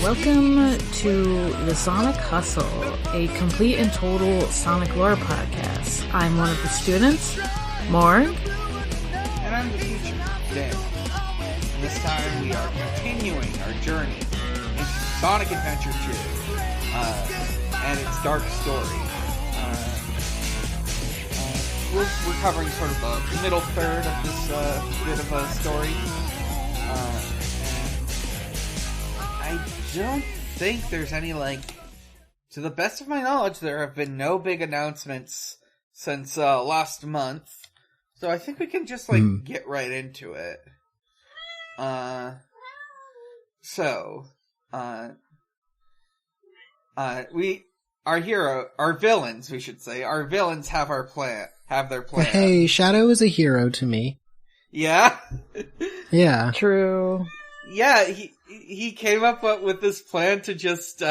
Welcome to the Sonic Hustle, a complete and total Sonic lore podcast. I'm one of the students, Morg. And I'm the teacher, Devon. And this time we are continuing our journey into Sonic Adventure 2 and its dark story. We're covering sort of the middle third of this bit of a story. I don't think there's any, to the best of my knowledge, there have been no big announcements since last month. So I think we can just, get right into it. Our villains have their plan. Hey, Shadow is a hero to me. Yeah? Yeah. True. Yeah, he came up with this plan to just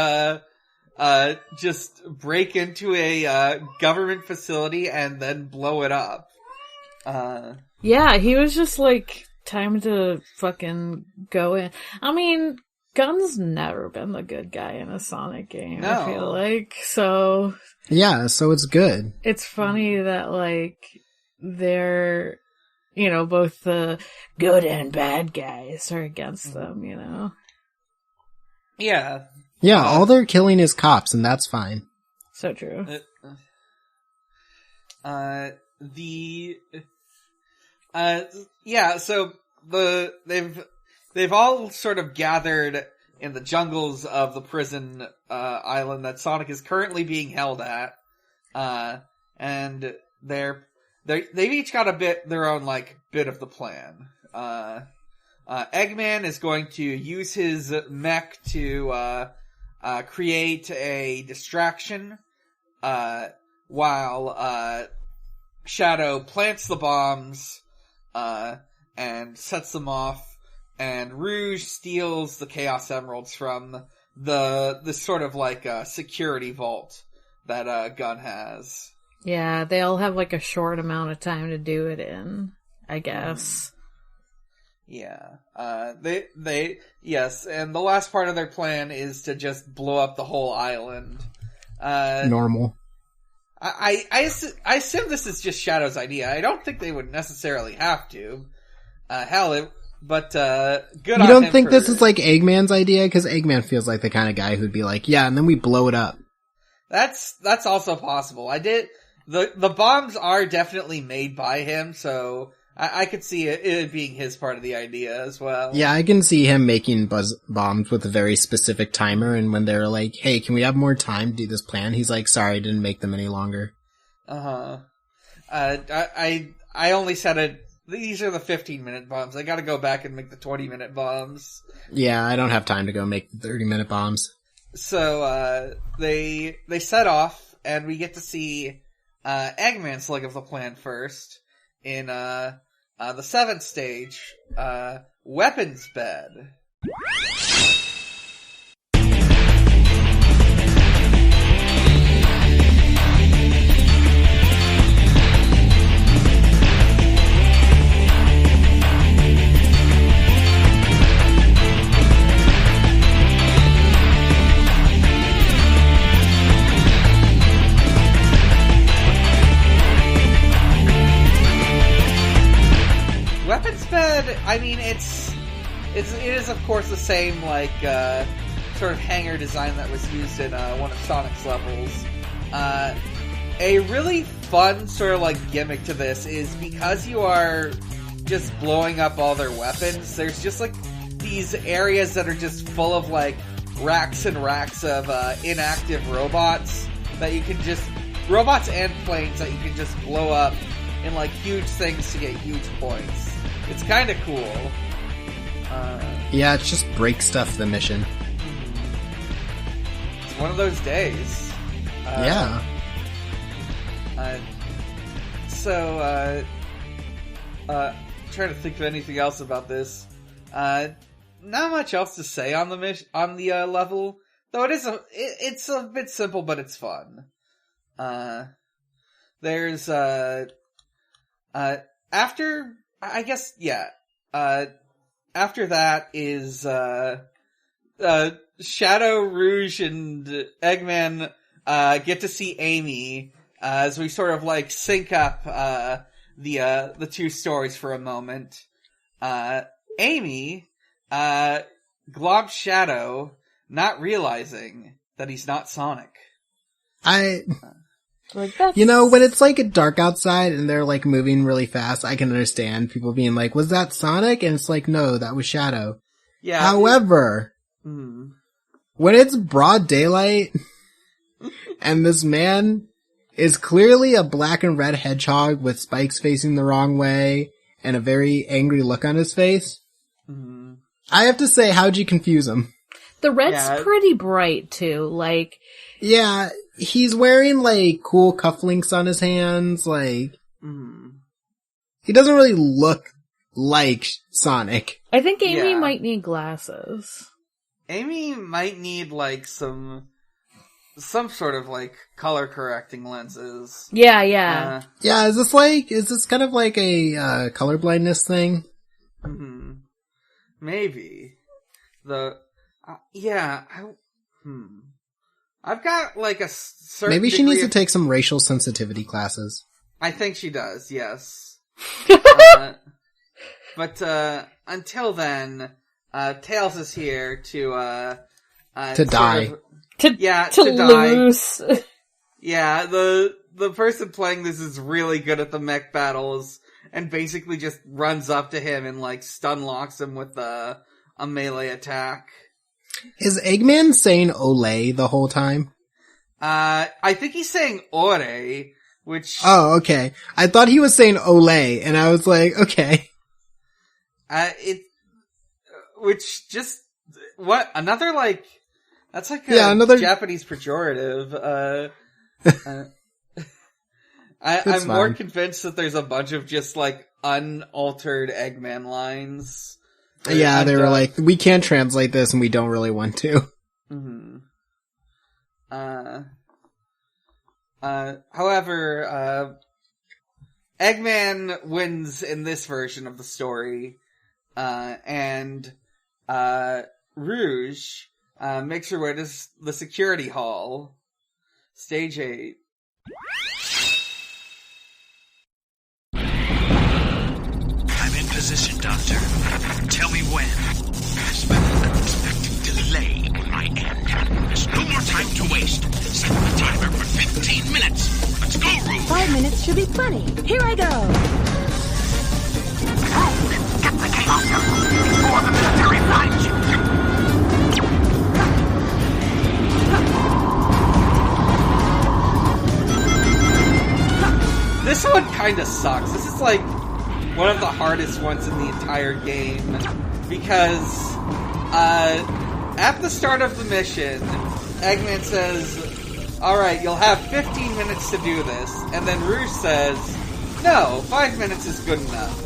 break into a government facility and then blow it up. Yeah, he was just time to fucking go in. I mean, Gun's never been the good guy in a Sonic game, No. I feel like. So Yeah, so it's good. it's funny that, they're, both the good and bad guys are against them, Yeah. Yeah, all they're killing is cops, and that's fine. So true. So they've all sort of gathered in the jungles of the prison island that Sonic is currently being held at, and they've each got their own bit of the plan. Eggman is going to use his mech to create a distraction, while Shadow plants the bombs and sets them off, and Rouge steals the Chaos Emeralds from this sort of security vault that Gun has. Yeah, they all have a short amount of time to do it in, I guess. Yeah. Yes, and the last part of their plan is to just blow up the whole island. Normal. I assume this is just Shadow's idea. I don't think they would necessarily have to. Good on him. You don't think this is Eggman's idea? Because Eggman feels like the kind of guy who'd be yeah, and then we blow it up. That's also possible. The bombs are definitely made by him, so I could see it being his part of the idea as well. Yeah, I can see him making bombs with a very specific timer, and when they're hey, can we have more time to do this plan? He's sorry, I didn't make them any longer. Uh-huh. I only said it. These are the 15-minute bombs. I gotta go back and make the 20-minute bombs. Yeah, I don't have time to go make the 30-minute bombs. So, they set off, and we get to see, Eggman's leg of the plan first, in, the 7th stage, Weapons Bed. Weapons Bed, I mean, it is of course the same, sort of hangar design that was used in, one of Sonic's levels. A really fun sort of, gimmick to this is because you are just blowing up all their weapons, there's just, these areas that are just full of, racks and racks of, inactive robots that you can robots and planes that you can just blow up in, huge things to get huge points. It's kind of cool. Yeah, it's just break stuff the mission. It's one of those days. Yeah. Trying to think of anything else about this. Not much else to say on the level, though it's a bit simple, but it's fun. There's after that is Shadow, Rouge, and Eggman get to see Amy as we sort of like sync up the two stories for a moment. Amy globs Shadow, not realizing that he's not Sonic. You know, when it's like dark outside and they're like moving really fast, I can understand people being like, was that Sonic? And it's like, no, that was Shadow. Yeah. However, when it's broad daylight and this man is clearly a black and red hedgehog with spikes facing the wrong way and a very angry look on his face, I have to say, how'd you confuse him? The red's pretty bright, too, like... Yeah, he's wearing, like, cool cufflinks on his hands, like... He doesn't really look like Sonic. I think Amy might need glasses. Amy might need, like, some sort of, like, color-correcting lenses. Yeah. Yeah, is this kind of like a, color blindness thing? Maybe. I've got, like, a certain Maybe she needs to take some racial sensitivity classes. I think she does, yes. But until then, Tails is here to die. To lose. Die. Yeah, the person playing this is really good at the mech battles, and basically just runs up to him and, like, stun locks him with a melee attack. Is Eggman saying Olay the whole time? I think he's saying Ore, which... Oh, okay. I thought he was saying Olay, and I was like, okay. Which just... What? Another, like... That's like another Japanese pejorative. I'm more convinced that there's a bunch of just, like, unaltered Eggman lines. Yeah, they were like, we can't translate this and we don't really want to. However, Eggman wins in this version of the story, and Rouge makes her way to the security hall. Stage 8. I'm in position, Doctor. Tell me when. There's been an unexpected delay on my end. There's no more time to waste. Set the timer for 15 minutes. Let's go, Rouge. 5 minutes should be plenty. Here I go. Get the game out before the military finds you. This one kinda sucks. This is like one of the hardest ones in the entire game, because at the start of the mission, Eggman says, alright, you'll have 15 minutes to do this, and then Rouge says, no, 5 minutes is good enough.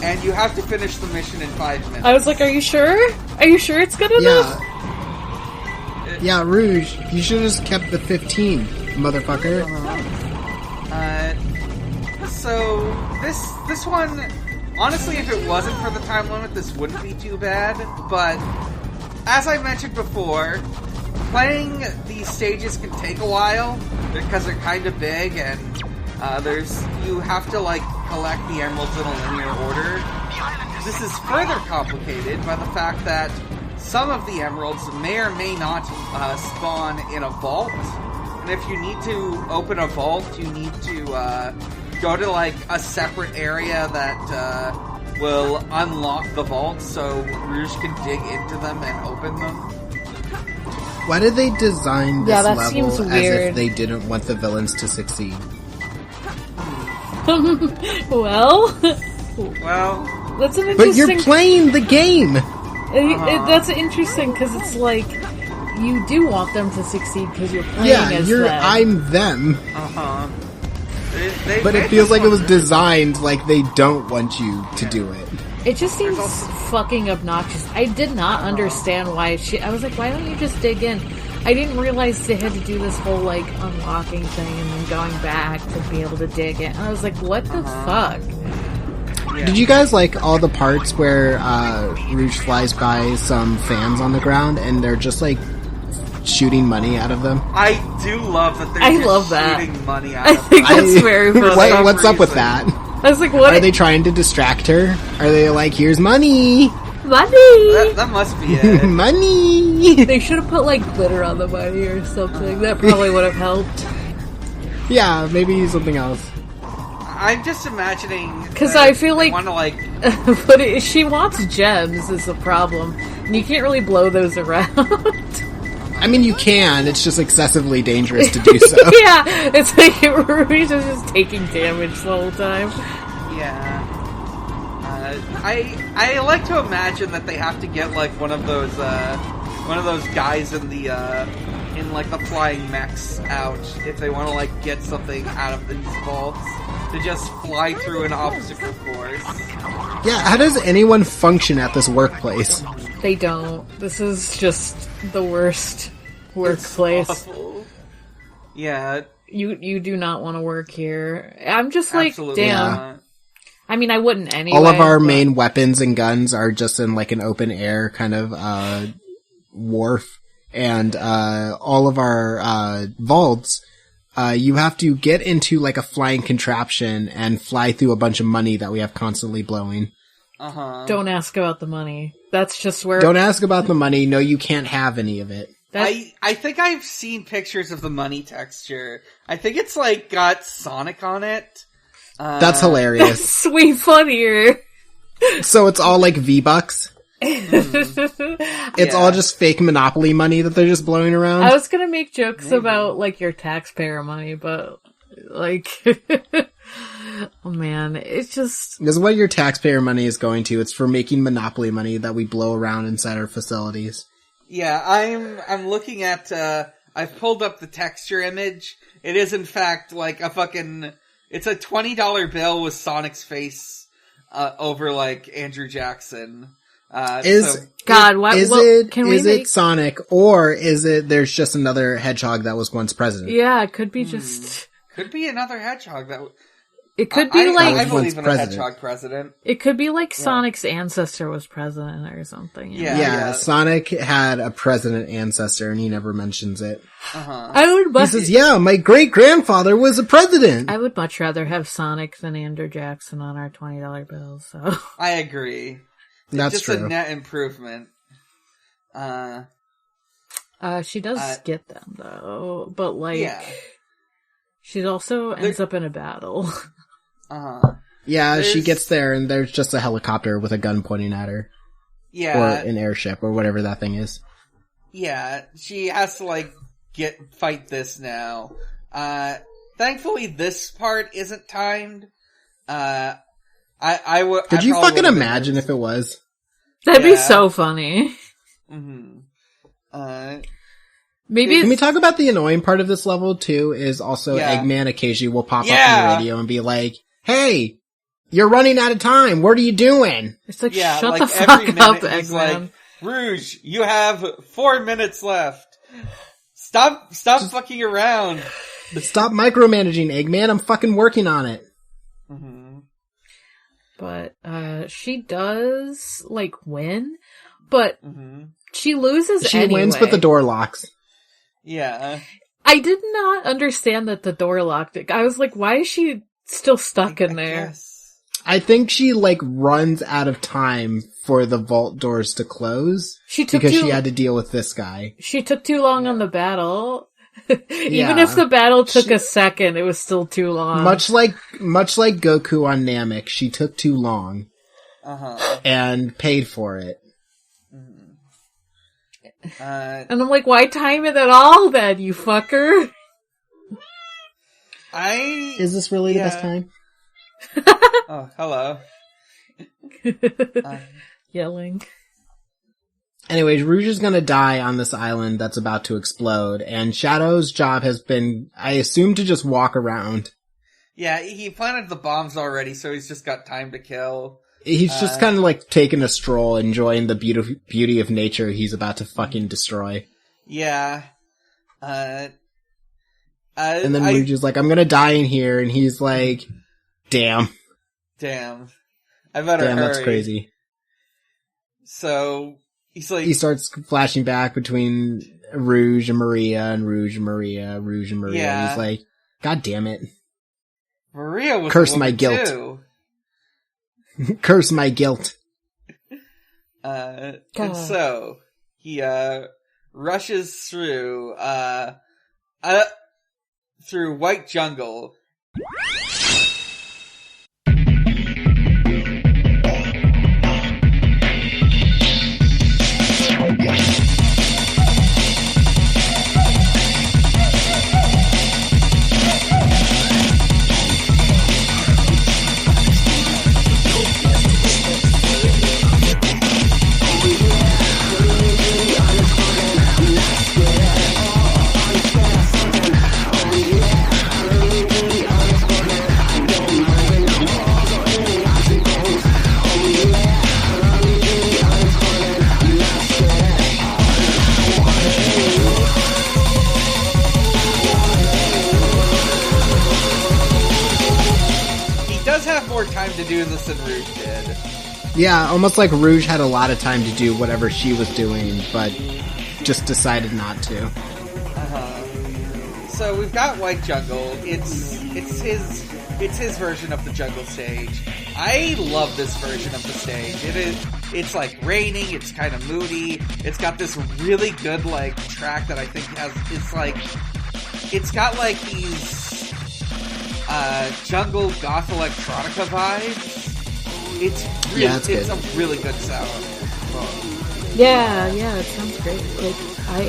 And you have to finish the mission in 5 minutes. I was like, are you sure? Are you sure it's good enough? Yeah, Rouge, you should have just kept the 15, motherfucker. So, this one, honestly, if it wasn't for the time limit, this wouldn't be too bad, but as I mentioned before, playing these stages can take a while, because they're kind of big, and you have to, like, collect the emeralds in a linear order. This is further complicated by the fact that some of the emeralds may or may not spawn in a vault. And if you need to open a vault, you need to go to, like, a separate area that will unlock the vault so Rouge can dig into them and open them. Why did they design this level seems as weird. if they didn't want the villains to succeed? Well, that's an interesting... But you're playing the game! That's interesting, because it's like... You do want them to succeed because you're playing as them. I'm them. They but it feels like it was designed like they don't want you to do it. It just seems fucking obnoxious. I did not understand why I was like, why don't you just dig in? I didn't realize they had to do this whole, like, unlocking thing and then going back to be able to dig in. I was like, what the fuck? Did you guys like all the parts where Rouge flies by some fans on the ground and they're just like shooting money out of them? I do love that they're shooting money out of them. I think that's very funny. What's up with that? I was like, what? Are they trying to distract her? Are they like, here's money? Money! That must be it. Money! They should have put like glitter on the money or something. That probably would have helped. Yeah, maybe something else. I'm just imagining because I feel like, want to like, but she wants gems is the problem, and you can't really blow those around. I mean, you can. It's just excessively dangerous to do so. Yeah, it's like Rouge is just taking damage the whole time. Yeah. I like to imagine that they have to get like one of those guys in the in like the flying mechs out if they want to like get something out of these vaults to just fly through an obstacle course. Yeah, how does anyone function at this workplace? They don't. This is just the worst workplace. Yeah. You do not want to work here. I'm just like, Absolutely damn. not. I mean, I wouldn't anyway. All of our main weapons and guns are just in like an open air kind of wharf, and all of our vaults, you have to get into like a flying contraption and fly through a bunch of money that we have constantly blowing. Don't ask about the money. That's just where... Don't ask about the money. No, you can't have any of it. I think I've seen pictures of the money texture. I think it's like got Sonic on it. That's hilarious. Sweet funnier. So it's all like V-Bucks? It's all just fake Monopoly money that they're just blowing around? I was gonna make jokes about like your taxpayer money, but like... Oh man, it's just... This is what your taxpayer money is going to. It's for making Monopoly money that we blow around inside our facilities. Yeah, I'm looking at, I've pulled up the texture image. It is in fact like a fucking... It's a $20 bill with Sonic's face over like Andrew Jackson. Is it Sonic, or is it there's just another hedgehog that was once president? Yeah, it could be just... Could be another hedgehog that... It could be I believe in a hedgehog president. It could be like Sonic's ancestor was president or something. Yeah, Sonic had a president ancestor and he never mentions it. He says, yeah, my great-grandfather was a president. I would much rather have Sonic than Andrew Jackson on our $20 bills, so... I agree. That's just true. A net improvement. She does get them, though, but like... She also ends up in a battle. Yeah, she gets there and there's just a helicopter with a gun pointing at her. Yeah. Or an airship or whatever that thing is. Yeah, she has to like fight this now. Thankfully this part isn't timed. I would... Could you fucking imagine if it was? That'd be so funny. Maybe Can we talk about the annoying part of this level too? Is also Eggman occasionally will pop up on the radio and be like, "Hey, you're running out of time. What are you doing?" It's like, shut the fuck up, Eggman. Like, Rouge, you have 4 minutes left. Stop fucking around. Stop micromanaging, Eggman. I'm fucking working on it. But she does like win, but she loses. She wins, but the door locks. Yeah. I did not understand that the door locked. I was like, why is she still stuck in there? I think she like runs out of time for the vault doors to close because she had to deal with this guy. She took too long on the battle. Even if the battle took a second, it was still too long. Much like Goku on Namek, she took too long. And paid for it. And I'm like, why time it at all then, you fucker? Is this really the best time? Oh, hello. Yelling. Anyways, Rouge is gonna die on this island that's about to explode, and Shadow's job has been, I assume, to just walk around. Yeah, he planted the bombs already, so he's just got time to kill. He's just kind of like taking a stroll, enjoying the beauty of nature he's about to fucking destroy. Yeah. And then Rouge is like, I'm gonna die in here, and he's like, damn. Damn. I better Damn, hurry. that's crazy. So, he's like... He starts flashing back between Rouge and Maria, and Rouge and Maria, Rouge and Maria. Yeah. And he's like, God damn it. Maria was Curse a woman my guilt. too. Curse my guilt. And so, he, rushes through White Jungle. More time to do this than Rouge did. Yeah, almost like Rouge had a lot of time to do whatever she was doing, but just decided not to. So we've got White Jungle. It's his version of the jungle stage. I love this version of the stage. It's like raining, it's kind of moody. It's got this really good like track that I think it's got like these jungle goth electronica vibes. It's a really good sound. Yeah, it sounds great. Like I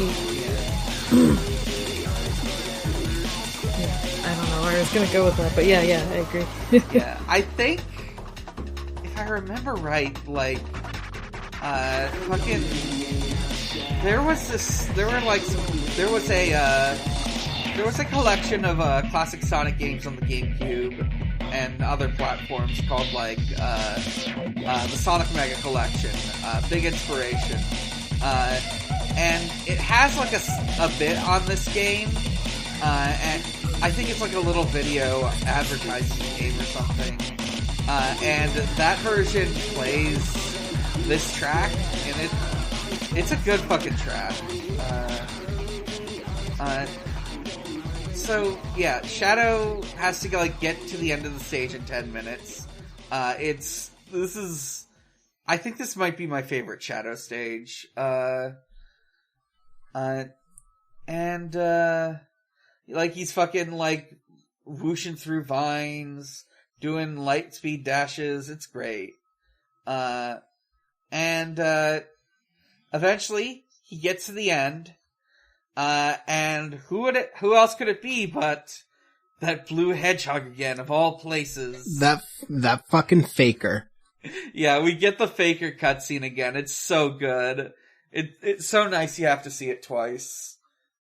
don't know where I was gonna go with that, but yeah, I agree. Yeah, I think if I remember right, like there was a collection of classic Sonic games on the GameCube and other platforms called like the Sonic Mega Collection, big inspiration, and it has like a bit on this game, and I think it's like a little video advertising the game or something, and that version plays this track, and it's a good fucking track. So, yeah, Shadow has to get to the end of the stage in 10 minutes. I think this might be my favorite Shadow stage. He's fucking, whooshing through vines, doing light speed dashes. It's great. Eventually, he gets to the end. And who else could it be but that blue hedgehog again, of all places? That fucking faker. Yeah, we get the faker cutscene again. It's so good. It's so nice you have to see it twice.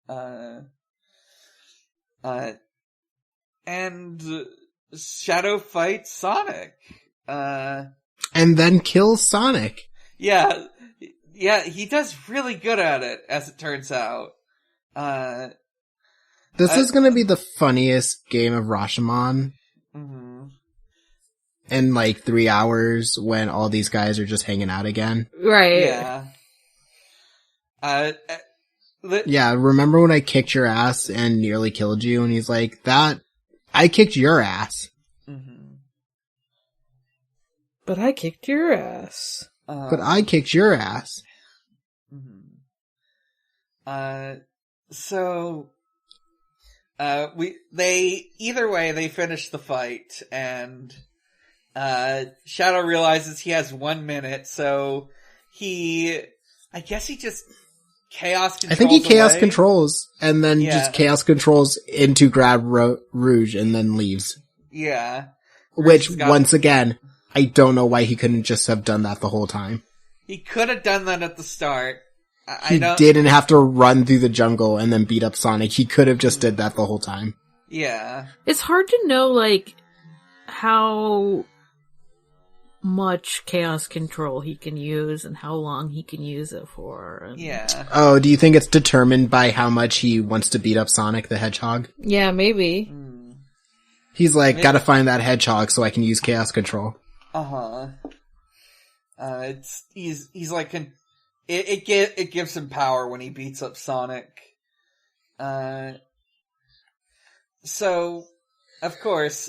And Shadow fights Sonic. And then kills Sonic. Yeah, he does really good at it, as it turns out. This is gonna be the funniest game of Rashomon. Mm-hmm. In 3 hours when all these guys are just hanging out again. Right. Yeah. Yeah, remember when I kicked your ass and nearly killed you? And he's like, I kicked your ass. Mm-hmm. But I kicked your ass. But I kicked your ass. Mm-hmm. So, they finish the fight, and, Shadow realizes he has 1 minute, so I guess he just chaos controls. I think he chaos away. Controls, and then just chaos controls into grab Rouge, and then leaves. Yeah. Which, once again, I don't know why he couldn't just have done that the whole time. He could have done that at the start. He didn't have to run through the jungle and then beat up Sonic. He could have just did that the whole time. Yeah. It's hard to know, how much chaos control he can use and how long he can use it for. Yeah. Oh, do you think it's determined by how much he wants to beat up Sonic the Hedgehog? Yeah, maybe. He's gotta find that hedgehog so I can use chaos control. He's like, it gives him power when he beats up Sonic. So, of course,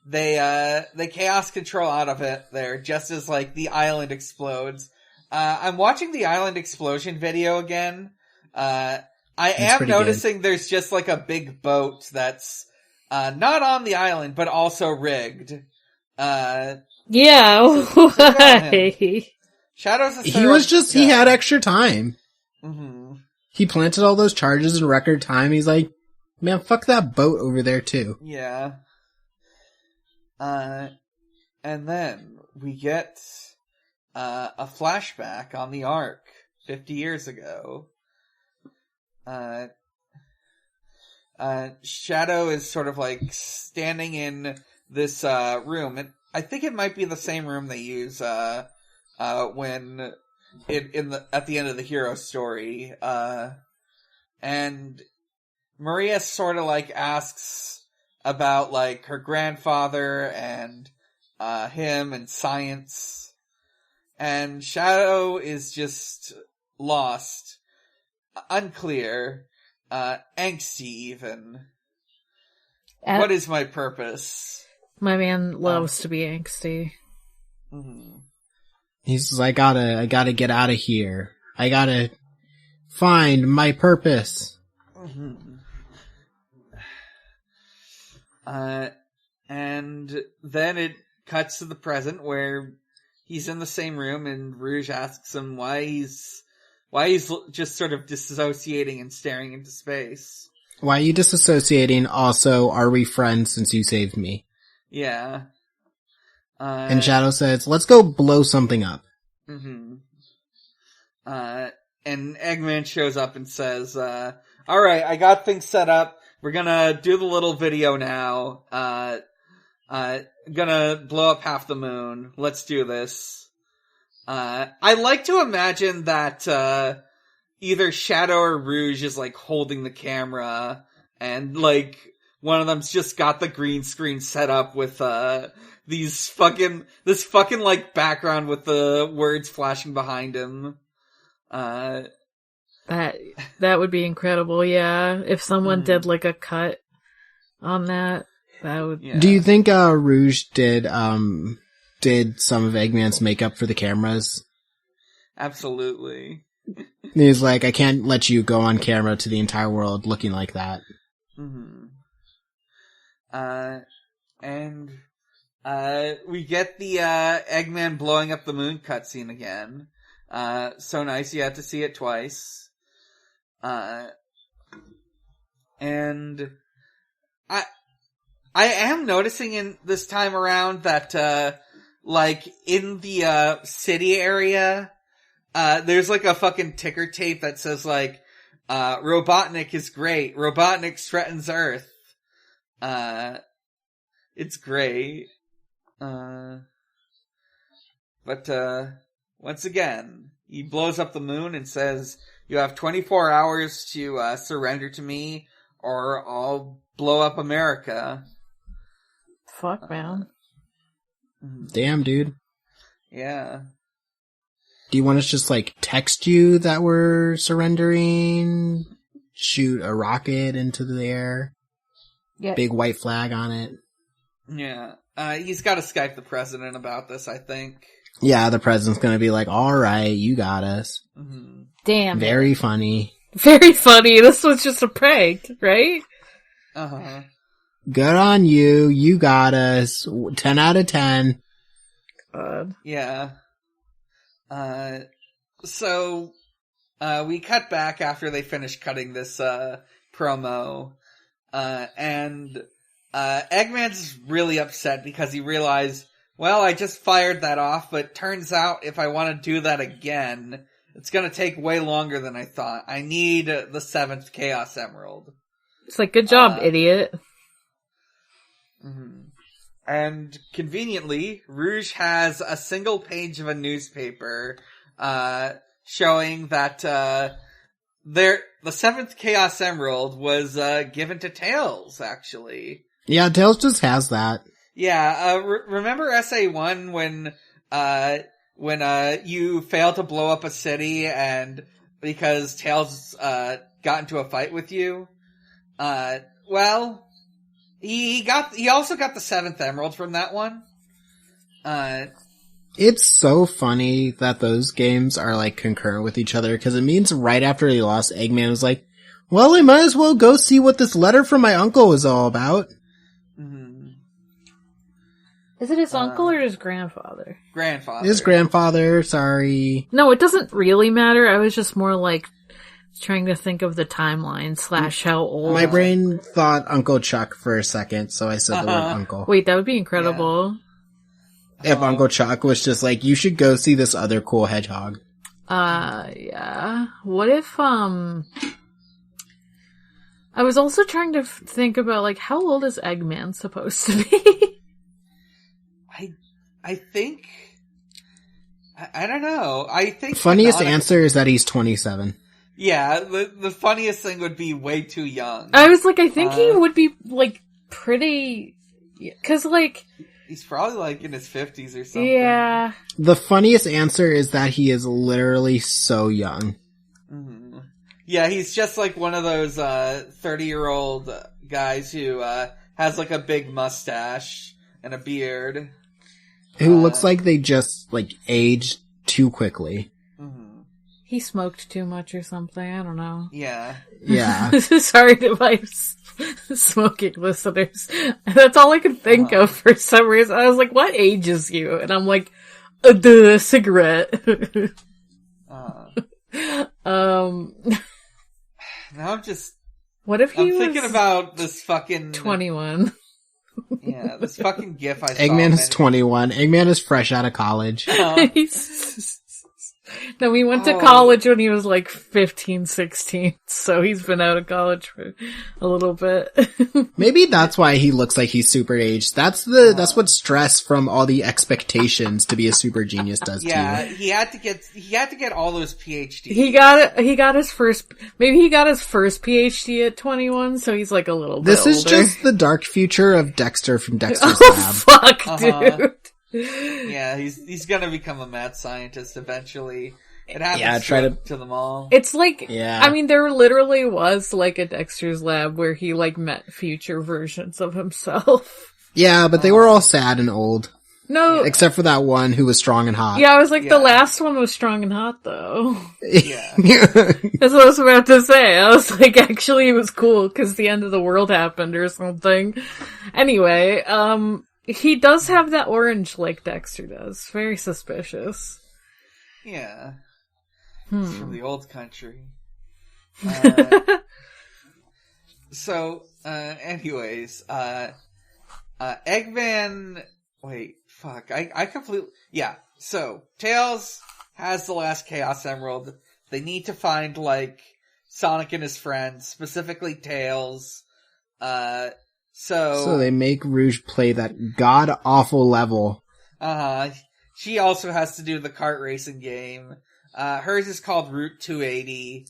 they chaos control out of it there, just as, like, the island explodes. I'm watching the island explosion video again. I am noticing good. There's just, like, a big boat that's, not on the island, but also rigged. Yeah, why? Shadow's he had extra time. Mm-hmm. He planted all those charges in record time. He's like, man, fuck that boat over there too. Yeah. And then we get a flashback on the Ark 50 years ago. Shadow is sort of like standing in this room, and I think it might be the same room they use when at the end of the hero story. And Maria sort of like asks about like her grandfather and him and science, and Shadow is just lost, unclear, angsty even. What is my purpose? My man loves to be angsty. Mm-hmm. He's like, I gotta get out of here. I gotta find my purpose. Mm-hmm. And then it cuts to the present where he's in the same room, and Rouge asks him why he's just sort of disassociating and staring into space. Why are you disassociating? Also, are we friends since you saved me? Yeah. And Shadow says, let's go blow something up. Mm-hmm. And Eggman shows up and says, alright, I got things set up. We're gonna do the little video now. Gonna blow up half the moon. Let's do this. I like to imagine that, either Shadow or Rouge is like holding the camera, and like, one of them's just got the green screen set up with, this fucking like background with the words flashing behind him. That would be incredible, yeah. If someone did like a cut on that would. Yeah. Do you think Rouge did some of Eggman's makeup for the cameras? Absolutely. He's like, I can't let you go on camera to the entire world looking like that. Mm-hmm. And we get the Eggman blowing up the moon cutscene again. So nice, you have to see it twice. And I am noticing in this time around that, like, in the, city area, there's like a fucking ticker tape that says like, Robotnik is great. Robotnik threatens Earth. It's great. But, once again, he blows up the moon and says, you have 24 hours to, surrender to me, or I'll blow up America. Fuck, man. Damn, dude. Yeah. Do you want us to just, like, text you that we're surrendering? Shoot a rocket into the air? Yeah. Big white flag on it? Yeah. He's got to Skype the president about this, I think. Yeah, the president's gonna be like, alright, you got us. Mm-hmm. Damn. Very funny. Very funny. This was just a prank, right? Uh-huh. Good on you. You got us. 10 out of 10. God. Yeah. So, we cut back after they finish cutting this, promo. And Eggman's really upset because he realized, well, I just fired that off, but turns out if I want to do that again, it's gonna take way longer than I thought. I need the 7th Chaos Emerald. It's like, good job, idiot. Mm-hmm. And conveniently, Rouge has a single page of a newspaper, showing that, the 7th Chaos Emerald was, given to Tails, actually. Yeah, Tails just has that. Yeah, remember SA1 when you failed to blow up a city and because Tails got into a fight with you? Well, he also got the 7th emerald from that one. It's so funny that those games are like concurrent with each other, because it means right after he lost, Eggman was like, well, I might as well go see what this letter from my uncle is all about. Mm-hmm. Is it his uncle or his grandfather? Grandfather. His grandfather, sorry. No, it doesn't really matter. I was just more like trying to think of the timeline / how old. My brain thought Uncle Chuck for a second, so I said the word uncle. Wait, that would be incredible. Yeah. If Uncle Chuck was just like, you should go see this other cool hedgehog. Yeah. What if, I was also trying to think about, like, how old is Eggman supposed to be? I think... I don't know. I think... Funniest answer is that he's 27. Yeah, the funniest thing would be way too young. I was like, I think he would be, like, pretty... Because, like... He's probably, like, in his 50s or something. Yeah. The funniest answer is that he is literally so young. Mm-hmm. Yeah, he's just like one of those 30-year-old guys who has, like, a big mustache and a beard. Who looks like they just, like, aged too quickly. Mm-hmm. He smoked too much or something, I don't know. Yeah. Yeah. Sorry to my smoking listeners. That's all I could think of for some reason. I was like, what ages you? And I'm like, the cigarette. Now I'm just... What if he I'm thinking about this fucking... 21. Yeah, this fucking gif I saw. Eggman is 21. Eggman is fresh out of college. No, he went to college when he was like 15, 16, so he's been out of college for a little bit. Maybe that's why he looks like he's super aged. That's what stress from all the expectations to be a super genius does to you. Yeah, he had to get all those PhDs. He got his first PhD at 21, so he's like a little bit This is older. just the dark future of Dexter from Dexter's Lab. Fuck, dude. Yeah, he's gonna become a mad scientist eventually. It happens to them all. It's like, yeah. I mean, there literally was like a Dexter's Lab where he like met future versions of himself. Yeah, but they were all sad and old. No. Except for that one who was strong and hot. Yeah, I was like, the last one was strong and hot though. Yeah. That's what I was about to say. I was like, actually it was cool because the end of the world happened or something. Anyway, he does have that orange like Dexter does. Very suspicious. Yeah. It's from the old country. Anyways, Eggman... Wait, fuck. I completely... Yeah, so, Tails has the last Chaos Emerald. They need to find, like, Sonic and his friends, specifically Tails. So they make Rouge play that god-awful level. She also has to do the kart racing game. Hers is called Route 280.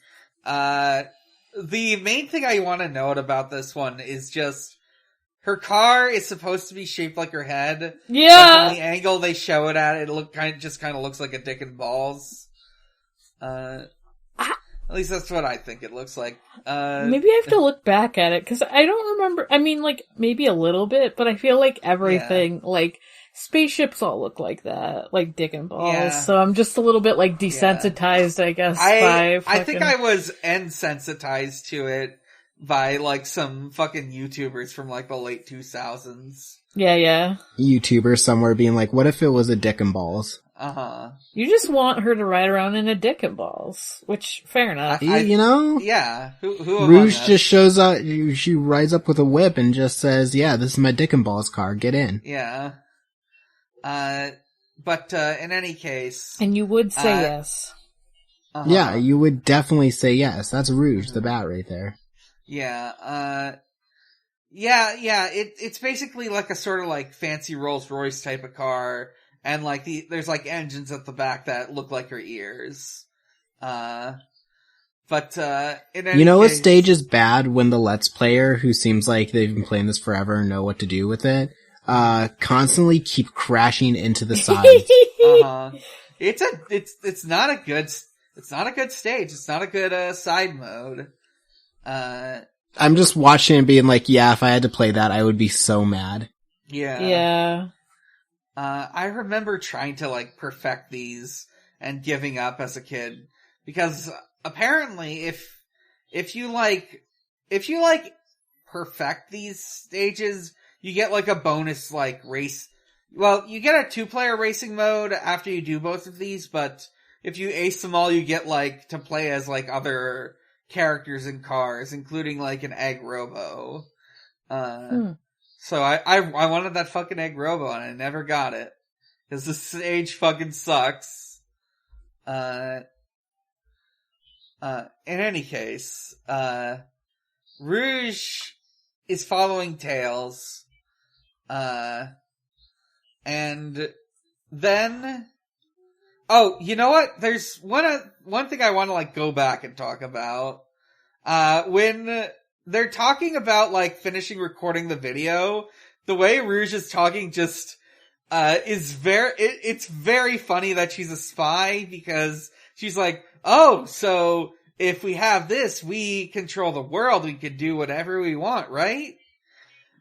The main thing I want to note about this one is just her car is supposed to be shaped like her head. Yeah. From the angle they show it at, it kind of looks like a dick and balls. At least that's what I think it looks like. Maybe I have to look back at it, because I don't remember. I mean, like, maybe a little bit, but I feel like everything, like, spaceships all look like that, like dick and balls. Yeah. So I'm just a little bit, like, desensitized, I guess, I think I was ensensitized to it by, like, some fucking YouTubers from, like, the late 2000s. Yeah. YouTubers somewhere being like, what if it was a dick and balls? You just want her to ride around in a dick and balls, which, fair enough. You know? Yeah. Who Rouge just shows up, she rides up with a whip and just says, yeah, this is my dick and balls car, get in. Yeah. But in any case... And you would say yes. Yeah, you would definitely say yes. That's Rouge, the bat right there. Yeah, it's basically like a sort of like fancy Rolls Royce type of car, and like there's like engines at the back that look like her ears. In any a case, stage is bad when the Let's Player, who seems like they've been playing this forever and know what to do with it, constantly keep crashing into the sides. It's not a good stage. It's not a good side mode. I'm just watching and being like, yeah, if I had to play that, I would be so mad. Yeah. Yeah. I remember trying to, like, perfect these and giving up as a kid. Because apparently if you perfect these stages, you get, like, a bonus, like, race. Well, you get a 2-player racing mode after you do both of these, but if you ace them all, you get, like, to play as, like, other characters in cars, including, like, an egg robo. So I wanted that fucking egg robo, and I never got it. Because the stage fucking sucks. In any case, Rouge is following Tails. And then... Oh, you know what? There's one thing I want to, like, go back and talk about. When they're talking about, like, finishing recording the video, the way Rouge is talking just, it's very funny that she's a spy, because she's like, oh, so if we have this, we control the world, we can do whatever we want, right?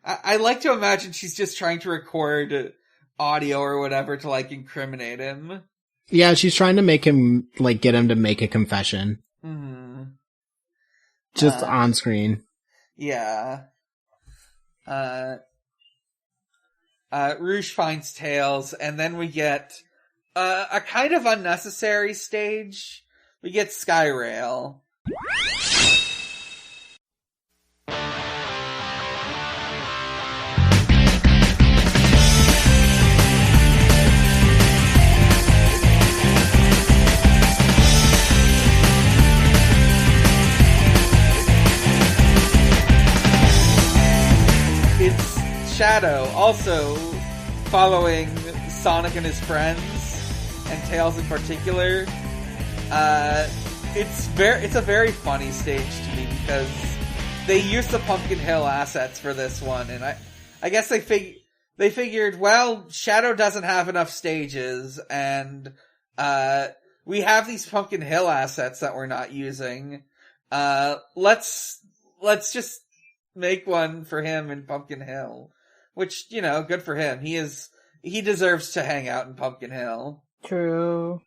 I like to imagine she's just trying to record audio or whatever to, like, incriminate him. Yeah, she's trying to make him, like, get him to make a confession. Mm-hmm. Just on screen. Yeah. Rouge finds Tails, and then we get a kind of unnecessary stage. We get Skyrail. Shadow, also following Sonic and his friends, and Tails in particular. It's a very funny stage to me, because they used the Pumpkin Hill assets for this one, and I guess they figured, well, Shadow doesn't have enough stages, and we have these Pumpkin Hill assets that we're not using. Let's just make one for him in Pumpkin Hill. Which, you know, good for him. He deserves to hang out in Pumpkin Hill. True.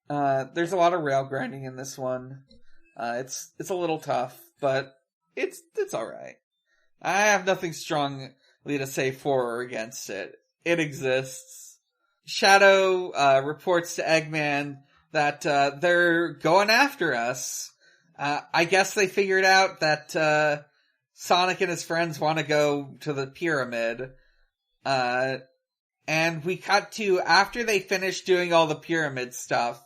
There's a lot of rail grinding in this one. It's a little tough, but it's alright. I have nothing strongly to say for or against it. It exists. Shadow, reports to Eggman that, they're going after us. I guess they figured out that, Sonic and his friends want to go to the pyramid. And we cut to after they finish doing all the pyramid stuff.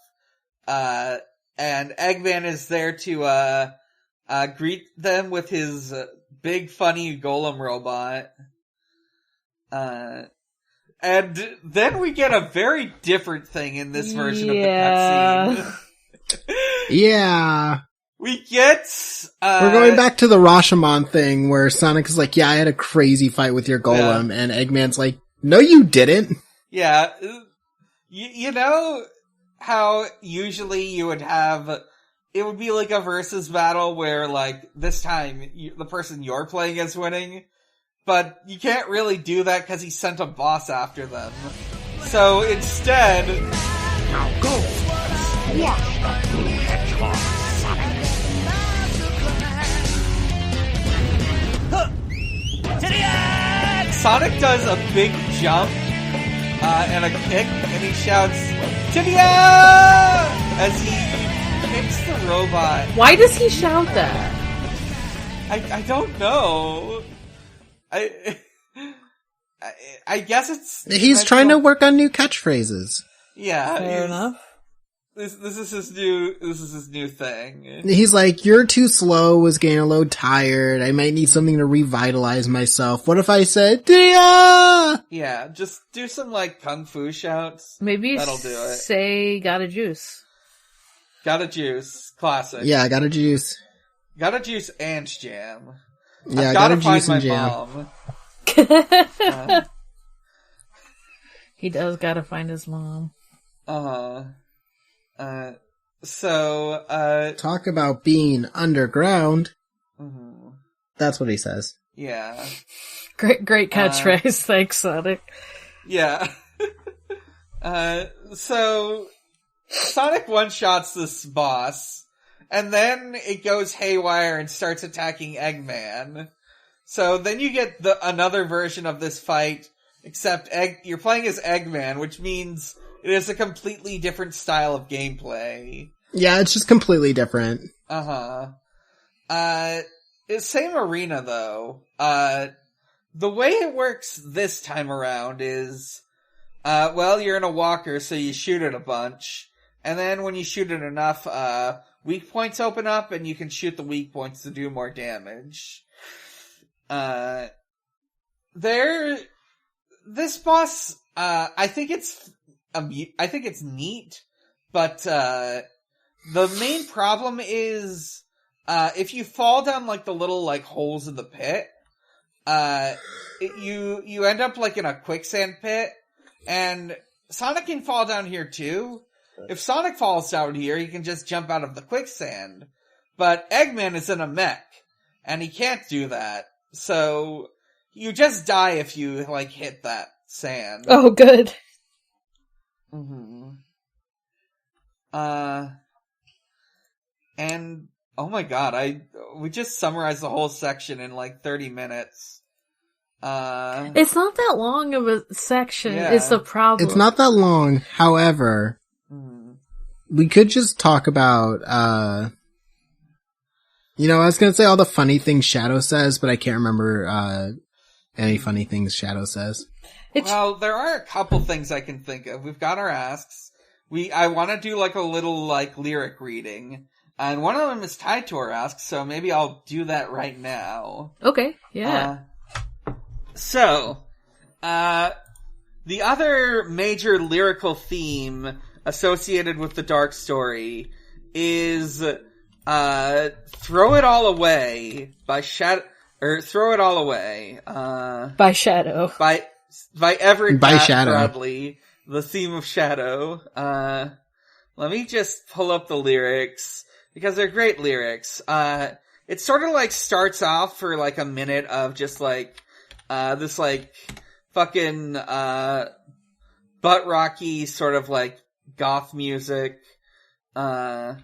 And Eggman is there to, greet them with his big funny golem robot. And then we get a very different thing in this version of the cutscene. Yeah. We get, we're going back to the Rashomon thing where Sonic is like, yeah, I had a crazy fight with your golem, and Eggman's like, no you didn't. Yeah. You know how usually you would have, it would be like a versus battle where, like, this time the person you're playing is winning, but you can't really do that because he sent a boss after them. So instead... Now go! Squash that little hedgehog, Sonic! Sonic does a big jump and a kick, and he shouts, "Tidia!" as he kicks the robot. Why does he shout that? I don't know. I guess he's trying to work on new catchphrases. Yeah, fair enough. This is his new thing. He's like, you're too slow, was getting a little tired, I might need something to revitalize myself. What if I said, Dia? Yeah, just do some, like, kung fu shouts. Maybe that'll do it. Say, got a juice. Got a juice. Classic. Yeah, got a juice. Got a juice and jam. Yeah, I've got a find juice and my jam. mom. He does gotta find his mom. Talk about being underground. Mm-hmm. That's what he says. Yeah. Great catchphrase. Thanks, Sonic. Yeah. So Sonic one-shots this boss, and then it goes haywire and starts attacking Eggman. So then you get another version of this fight, except you're playing as Eggman, which means it is a completely different style of gameplay. Yeah, it's just completely different. It's same arena though. The way it works this time around is, you're in a walker, so you shoot it a bunch, and then when you shoot it enough, weak points open up, and you can shoot the weak points to do more damage. This boss, I think it's neat, but, the main problem is, if you fall down, like, the little, like, holes in the pit, you end up, like, in a quicksand pit, and Sonic can fall down here, too. If Sonic falls down here, he can just jump out of the quicksand. But Eggman is in a mech, and he can't do that. So, you just die if you, like, hit that sand. Oh, good. Mm-hmm. And, oh my god, we just summarized the whole section in, like, 30 minutes. It's not that long of a section, Yeah. is the problem. It's not that long, however, we could just talk about, I was gonna say all the funny things Shadow says, but I can't remember, any funny things Shadow says. Well, there are a couple things I can think of. We've got our asks. I want to do, like, a little, like, lyric reading. And one of them is tied to our asks, so maybe I'll do that right now. Okay, yeah. The other major lyrical theme associated with the Dark Story is, Throw It All Away by Shadow, Throw It All Away, by Shadow. By Everett By Shadow. Bradley, the theme of Shadow. Let me just pull up the lyrics, because they're great lyrics. It sort of, like, starts off for, like, a minute of just, like, this, like, fucking, butt-rocky sort of, like, goth music. And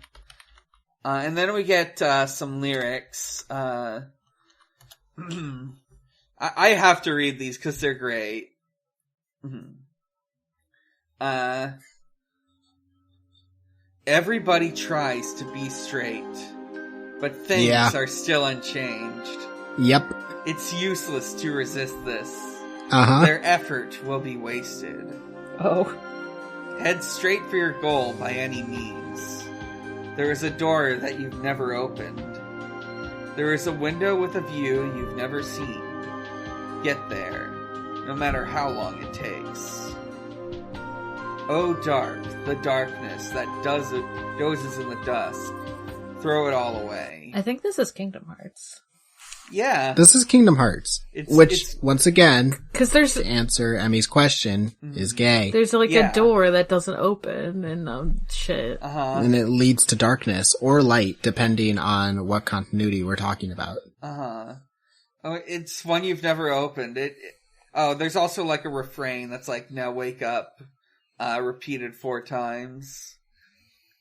then we get, some lyrics. I have to read these because they're great. Everybody tries to be straight, but things are still unchanged. Yep. It's useless to resist this. Uh-huh. Their effort will be wasted. Oh. Head straight for your goal by any means. There is a door that you've never opened. There is a window with a view you've never seen. Get there, no matter how long it takes. Oh dark, the darkness that dozes in the dusk. Throw it all away. I think this is Kingdom Hearts. Yeah. This is Kingdom Hearts, which, once again, to answer Emmy's question, is gay. There's like a door that doesn't open and shit. And it leads to darkness or light, depending on what continuity we're talking about. Oh, it's one you've never opened. There's also like a refrain that's like, now wake up, repeated 4 times.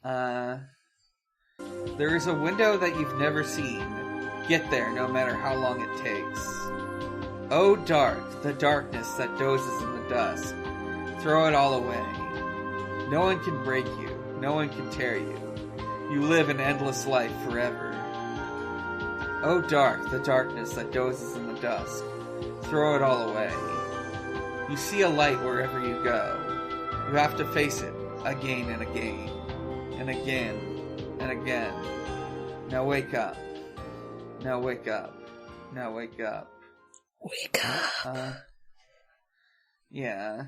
There is a window that you've never seen. Get there, no matter how long it takes. Oh dark, the darkness that dozes in the dusk. Throw it all away. No one can break you. No one can tear you. You live an endless life forever. Oh dark, the darkness that dozes in the dusk. Throw it all away. You see a light wherever you go. You have to face it again and again. And again and again. Now wake up. Now wake up. Now wake up. Wake up. Yeah.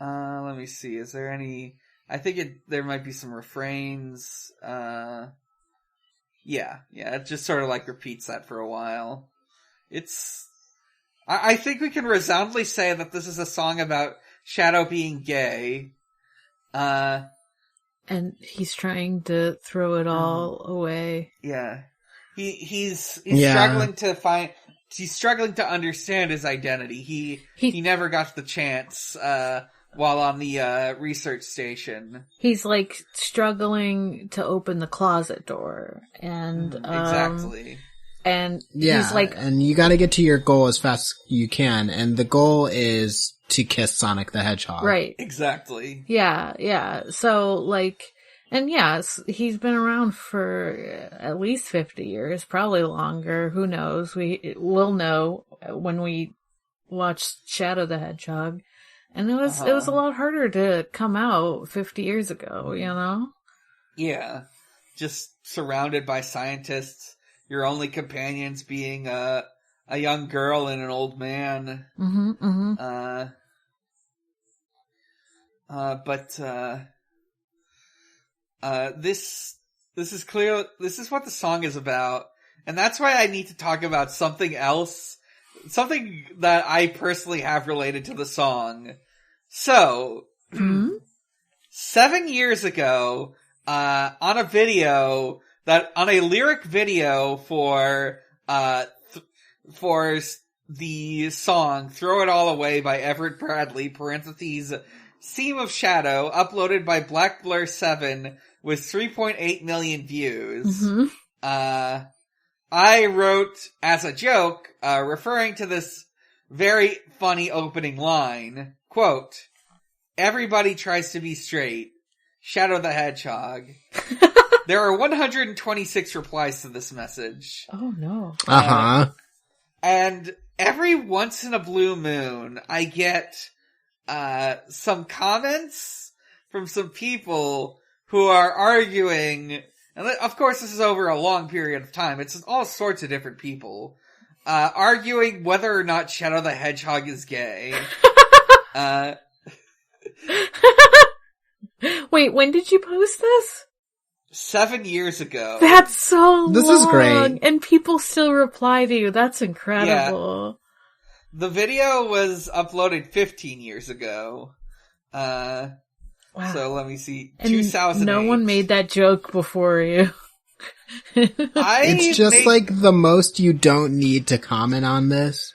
Let me see. Is there any... I think there might be some refrains. Yeah, it just sort of like repeats that for a while. I think we can resoundingly say that this is a song about Shadow being gay. And he's trying to throw it all away. Yeah. He's struggling to find... He's struggling to understand his identity. He never got the chance, while on the, research station. He's, like, struggling to open the closet door. And, exactly. And he's like... and you gotta get to your goal as fast as you can, and the goal is to kiss Sonic the Hedgehog. Right. Exactly. Yeah. So, like... And yes, he's been around for at least 50 years, probably longer. Who knows? We'll know when we watch Shadow the Hedgehog. And it was a lot harder to come out 50 years ago, you know? Yeah. Just surrounded by scientists, your only companions being a young girl and an old man. This is clear. This is what the song is about, and that's why I need to talk about something else, something that I personally have related to the song. So, 7 years ago, on a lyric video for the song "Throw It All Away" by Everett Bradley (parentheses Theme of Shadow), uploaded by Black Blur 7 with 3.8 million views. I wrote as a joke, referring to this very funny opening line, quote, "Everybody tries to be straight. Shadow the Hedgehog." There are 126 replies to this message. Oh no. And every once in a blue moon, I get some comments from some people who are arguing, and of course this is over a long period of time, it's all sorts of different people, arguing whether or not Shadow the Hedgehog is gay. Wait, when did you post this? 7 years ago. That's so This long. is great. And people still reply to you. That's incredible. Yeah. The video was uploaded 15 years ago. Wow. So let me see. And 2008. no one made that joke before you. It's just like the most you don't need to comment on this.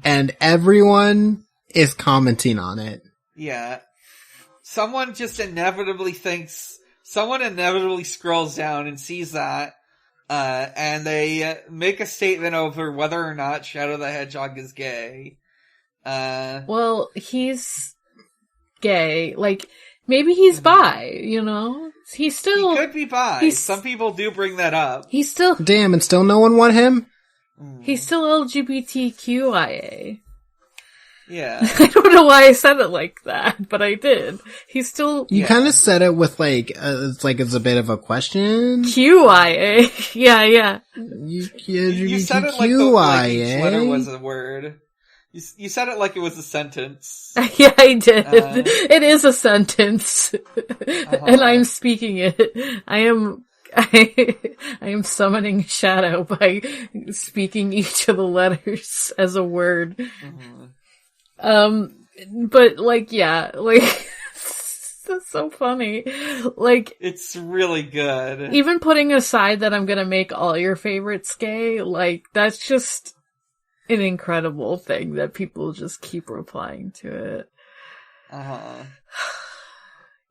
And everyone is commenting on it. Yeah. Someone inevitably scrolls down and sees that, and they make a statement over whether or not Shadow the Hedgehog is gay. Well, he's gay. Like, maybe he's bi, you know? He could be bi. Some people do bring that up. Damn, and still no one want him? He's still LGBTQIA. Yeah. I don't know why I said it like that, but I did. He's still... You kind of said it with it's a bit of a question. QIA. Yeah. You said it like each letter was a word. You said it like it was a sentence. Yeah, I did. It is a sentence. And I'm speaking it. I am summoning Shadow by speaking each of the letters as a word. But that's so funny. Like, it's really good. Even putting aside that I'm gonna make all your favorites gay, like, that's just an incredible thing that people just keep replying to it.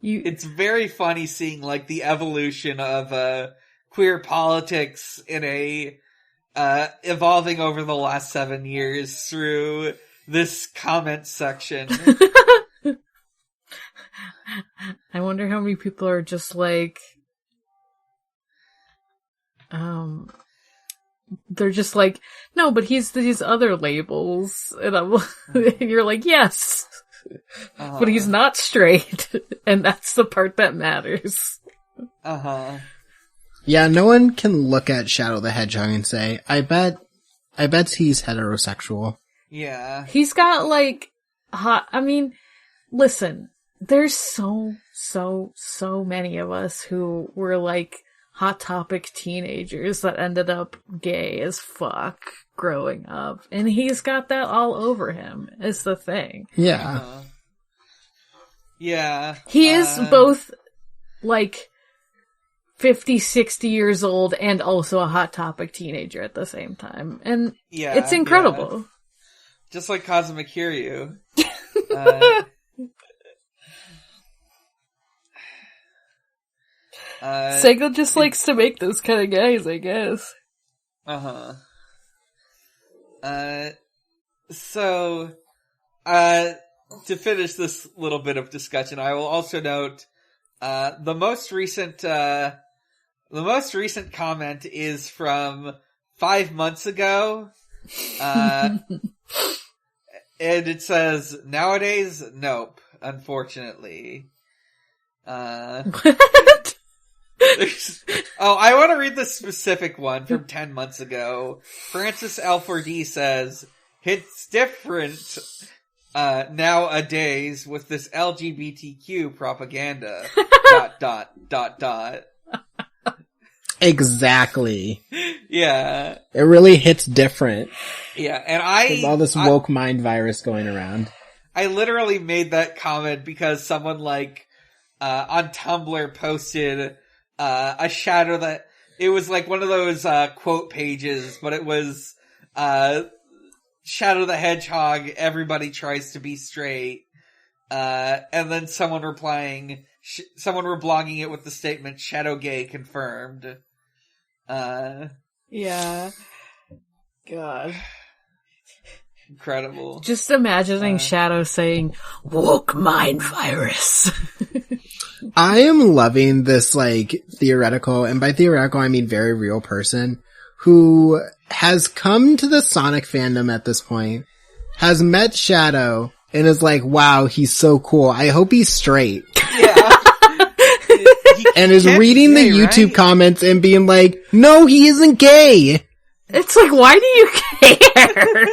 It's very funny seeing, like, the evolution of, queer politics in evolving over the last 7 years through this comment section. I wonder how many people are just like, they're just like, no, but he's these other labels, and you're like, yes, but he's not straight, and that's the part that matters. Yeah, no one can look at Shadow the Hedgehog and say, I bet he's heterosexual. Yeah. He's got, like, listen, there's so many of us who were, like, Hot Topic teenagers that ended up gay as fuck growing up. And he's got that all over him, is the thing. Yeah. Yeah. He is both, like, 50, 60 years old and also a Hot Topic teenager at the same time. And it's incredible. Yeah. Just like Kazuma Kiryu. Sega just likes to make those kind of guys, I guess. So, to finish this little bit of discussion, I will also note, the most recent comment is from 5 months ago, and it says, nowadays, nope, unfortunately. What? I want to read the specific one from 10 months ago. Francis L4D says, it's different nowadays with this LGBTQ propaganda. ... Exactly. Yeah. It really hits different. Yeah, and There's all this woke mind virus going around. I literally made that comment because someone on Tumblr posted a shadow that it was like one of those quote pages, but it was Shadow the Hedgehog, everybody tries to be straight, and then someone reblogging it with the statement Shadow Gay confirmed. Yeah. God. Incredible. Just imagining Shadow saying, woke mind virus. I am loving this, theoretical, and by theoretical I mean very real person, who has come to the Sonic fandom at this point, has met Shadow, and is like, wow, he's so cool. I hope he's straight. Yeah. And is reading the YouTube comments and being like, no, he isn't gay. It's like, why do you care?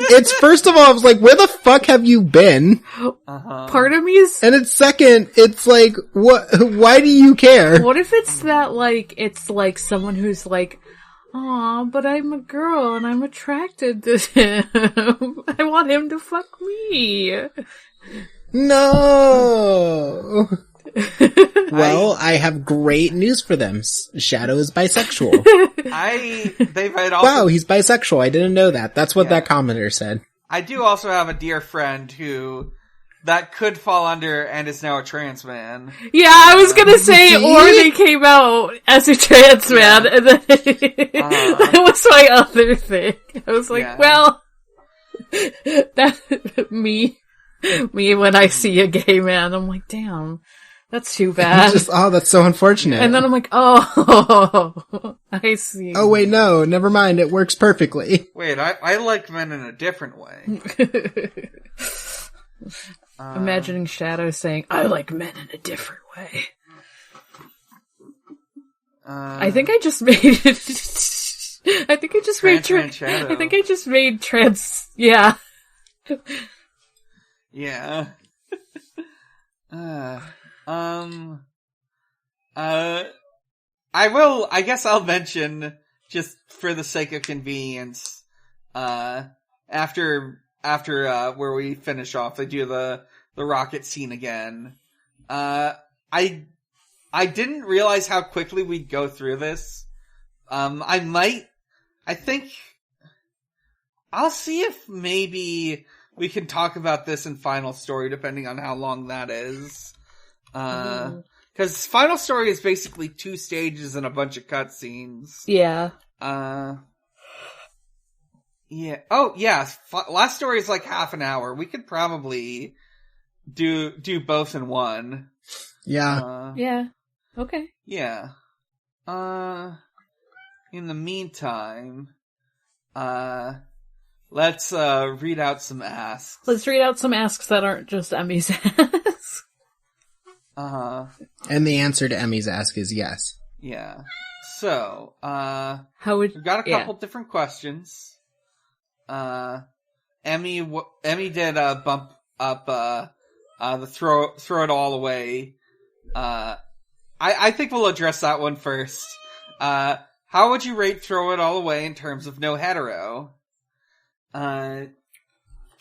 It's, first of all, I was like, where the fuck have you been? Part of me is... And it's second, it's like, what, why do you care? What if it's that, it's like someone who's like, aw, but I'm a girl and I'm attracted to him. I want him to fuck me. No! Well, I have great news for them. Shadow is bisexual. Wow, he's bisexual. I didn't know that. That's what that commenter said. I do also have a dear friend who that could fall under and is now a trans man. Yeah, I was gonna say, or they came out as a trans man, and then that was my other thing. I was like, well, that me when I see a gay man, I'm like, damn. That's too bad. That's so unfortunate. And then I'm like, oh, I see. Oh wait, no, never mind, it works perfectly. Wait, I like men in a different way. Imagining Shadow saying, I like men in a different way. I think I just made it. I think I just made Shadow. I think I just made trans. Yeah. Yeah. I guess I'll mention, just for the sake of convenience, after where we finish off, they do the rocket scene again. I didn't realize how quickly we'd go through this. I think, I'll see if maybe we can talk about this in Final Story, depending on how long that is. Because Final Story is basically 2 stages and a bunch of cutscenes. Yeah. Yeah. Oh, yeah. Last story is like half an hour. We could probably do both in one. Yeah. Yeah. Okay. Yeah. In the meantime, let's read out some asks. Let's read out some asks that aren't just Emmy's asks. And the answer to Emmy's ask is yes. Yeah. So, we've got a couple different questions. Emmy did bump up the throw it all away. I think we'll address that one first. How would you rate Throw It All Away in terms of no hetero?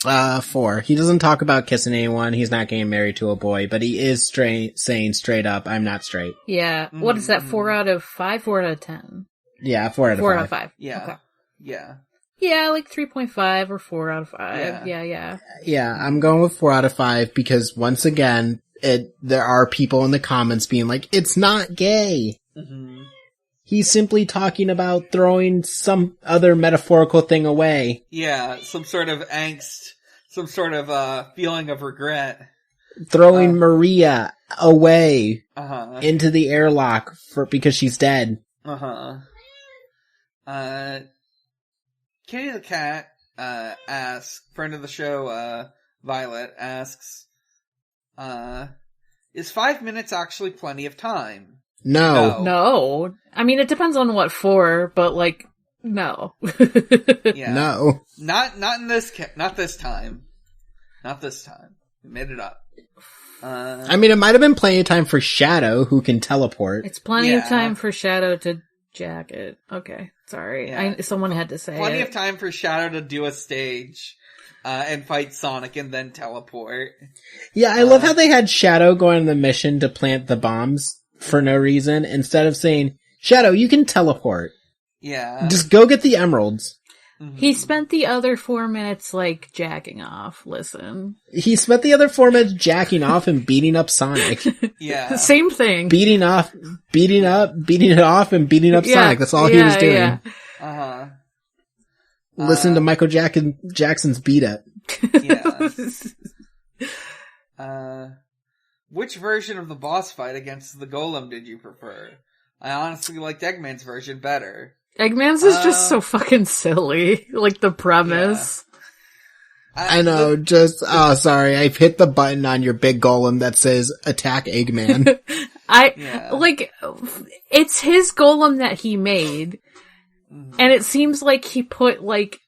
4. He doesn't talk about kissing anyone. He's not getting married to a boy, but he is saying straight up, I'm not straight. Yeah. What is that, 4 out of 5? 4 out of 10? Yeah, 4 out of 5. 4 out of 5. Yeah. Okay. Yeah. Yeah, like 3.5 or 4 out of 5. Yeah. Yeah, I'm going with 4 out of 5 because once again, there are people in the comments being like, it's not gay. Mm-hmm. He's simply talking about throwing some other metaphorical thing away. Yeah, some sort of angst, some sort of feeling of regret. Throwing Maria away Uh-huh. into the airlock because she's dead. Uh-huh. Kitty the Cat asks, friend of the show, Violet, asks, is 5 minutes actually plenty of time? No. I mean, it depends on what for, but like, no. Yeah. No. Not in this not this time. Not this time. We made it up. I mean, it might have been plenty of time for Shadow, who can teleport. It's plenty of time for Shadow to jack it. Okay. Sorry. Yeah. Someone had to say Plenty it. of time for Shadow to do a stage, and fight Sonic and then teleport. Yeah, I love how they had Shadow go on the mission to plant the bombs for no reason, instead of saying, Shadow, you can teleport. Yeah. Just go get the emeralds. Mm-hmm. He spent the other 4 minutes, like, jacking off. Listen. He spent the other 4 minutes jacking off and beating up Sonic. Yeah. Same thing. Beating it off, and beating up Sonic. That's all he was doing. Yeah. Uh-huh. Listen to Michael Jackson's Beat It. Yeah. Which version of the boss fight against the Golem did you prefer? I honestly liked Eggman's version better. Eggman's is just so fucking silly. Like, the premise. Yeah. I know, sorry, I've hit the button on your big golem that says, attack Eggman. Like, it's his golem that he made, and it seems like he put, like,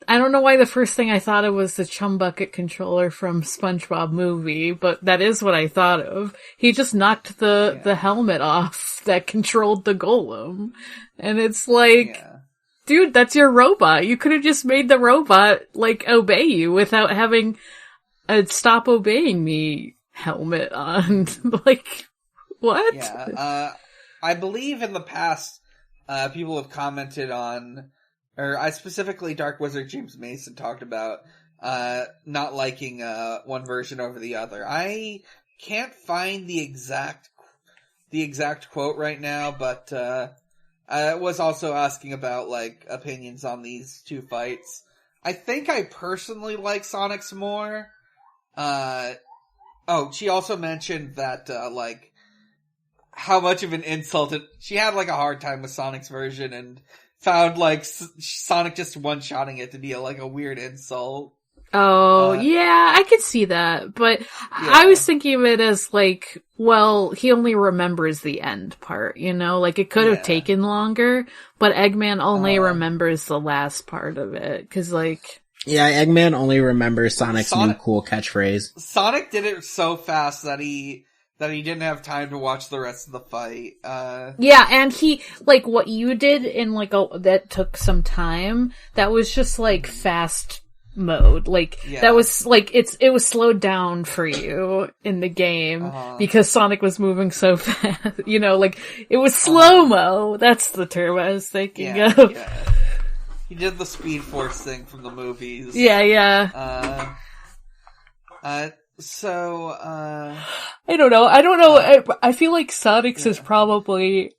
I don't know why the first thing I thought of was the Chum Bucket controller from SpongeBob movie, but that is what I thought of. He just knocked the helmet off that controlled the golem. And it's like, dude, that's your robot. You could have just made the robot, like, obey you without having a stop obeying me helmet on. Like, what? Yeah, I believe in the past, people have commented on, or I specifically, Dark Wizard James Mason talked about, not liking, one version over the other. I can't find the exact quote right now, but, I was also asking about, like, opinions on these two fights. I think I personally like Sonic's more. She also mentioned that, like, how much of an insult she had, like, a hard time with Sonic's version and found, like, Sonic just one-shotting it to be, like, a weird insult. Oh, yeah, I could see that, but I was thinking of it as, like, well, he only remembers the end part, you know? Like, it could have taken longer, but Eggman only remembers the last part of it, 'cause, like... Yeah, Eggman only remembers Sonic's new cool catchphrase. Sonic did it so fast that he didn't have time to watch the rest of the fight. Yeah, and he, like, what you did in, like, that took some time, that was just, like, fast mode. Like, that was, like, it was slowed down for you in the game, because Sonic was moving so fast, you know, like, it was slow-mo, that's the term I was thinking of. Yeah. He did the Speed Force thing from the movies. Yeah. So, I don't know. I feel like Sonic's is probably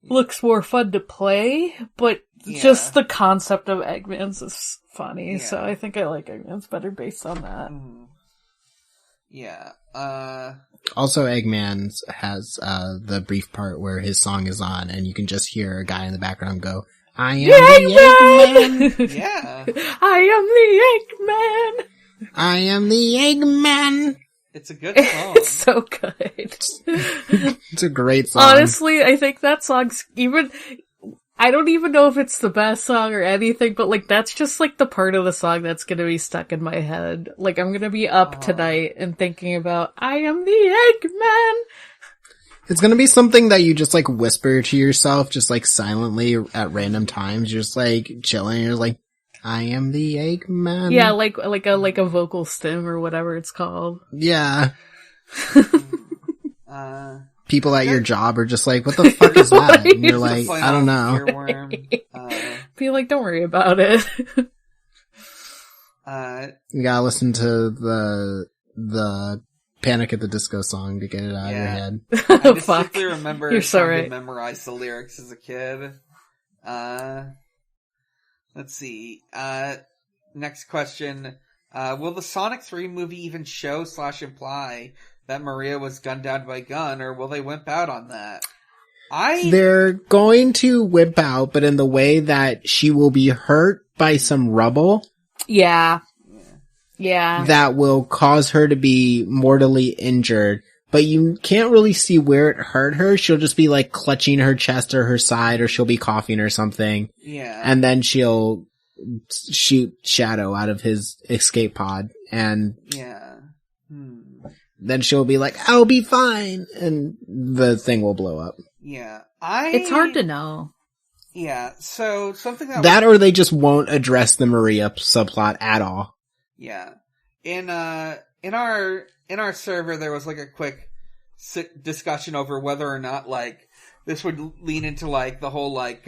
looks more fun to play, but just the concept of Eggman's is funny, so I think I like Eggman's better based on that. Yeah. Also, Eggman's has the brief part where his song is on, and you can just hear a guy in the background go, I am the Eggman! Yeah. I am the Eggman! I am the Eggman! It's a good song. It's so good. It's a great song. Honestly, I think that song's I don't even know if it's the best song or anything, but, like, that's just, like, the part of the song that's gonna be stuck in my head. Like, I'm gonna be up tonight and thinking about, I am the Eggman! It's gonna be something that you just, like, whisper to yourself, just, like, silently at random times. You're just, like, chilling, you're like, I am the Eggman. Yeah, like a vocal stim or whatever it's called. Yeah. People at your job are just like, what the fuck is that? And you're like, I don't know. Earworm. Be like, don't worry about it. You gotta listen to the Panic at the Disco song to get it out of your head. I distinctly remember You're so trying right. to memorize the lyrics as a kid. Let's see. Next question. Will the Sonic 3 movie even show / imply that Maria was gunned down by Gunn, or will they wimp out on that? They're going to wimp out, but in the way that she will be hurt by some rubble. Yeah. That will cause her to be mortally injured. But you can't really see where it hurt her. She'll just be like clutching her chest or her side, or she'll be coughing or something. Yeah. And then she'll shoot Shadow out of his escape pod. And then she'll be like, I'll be fine. And the thing will blow up. Yeah. It's hard to know. Yeah. So something or they just won't address the Maria subplot at all. Yeah. In our server, there was like a quick discussion over whether or not like this would lean into like the whole like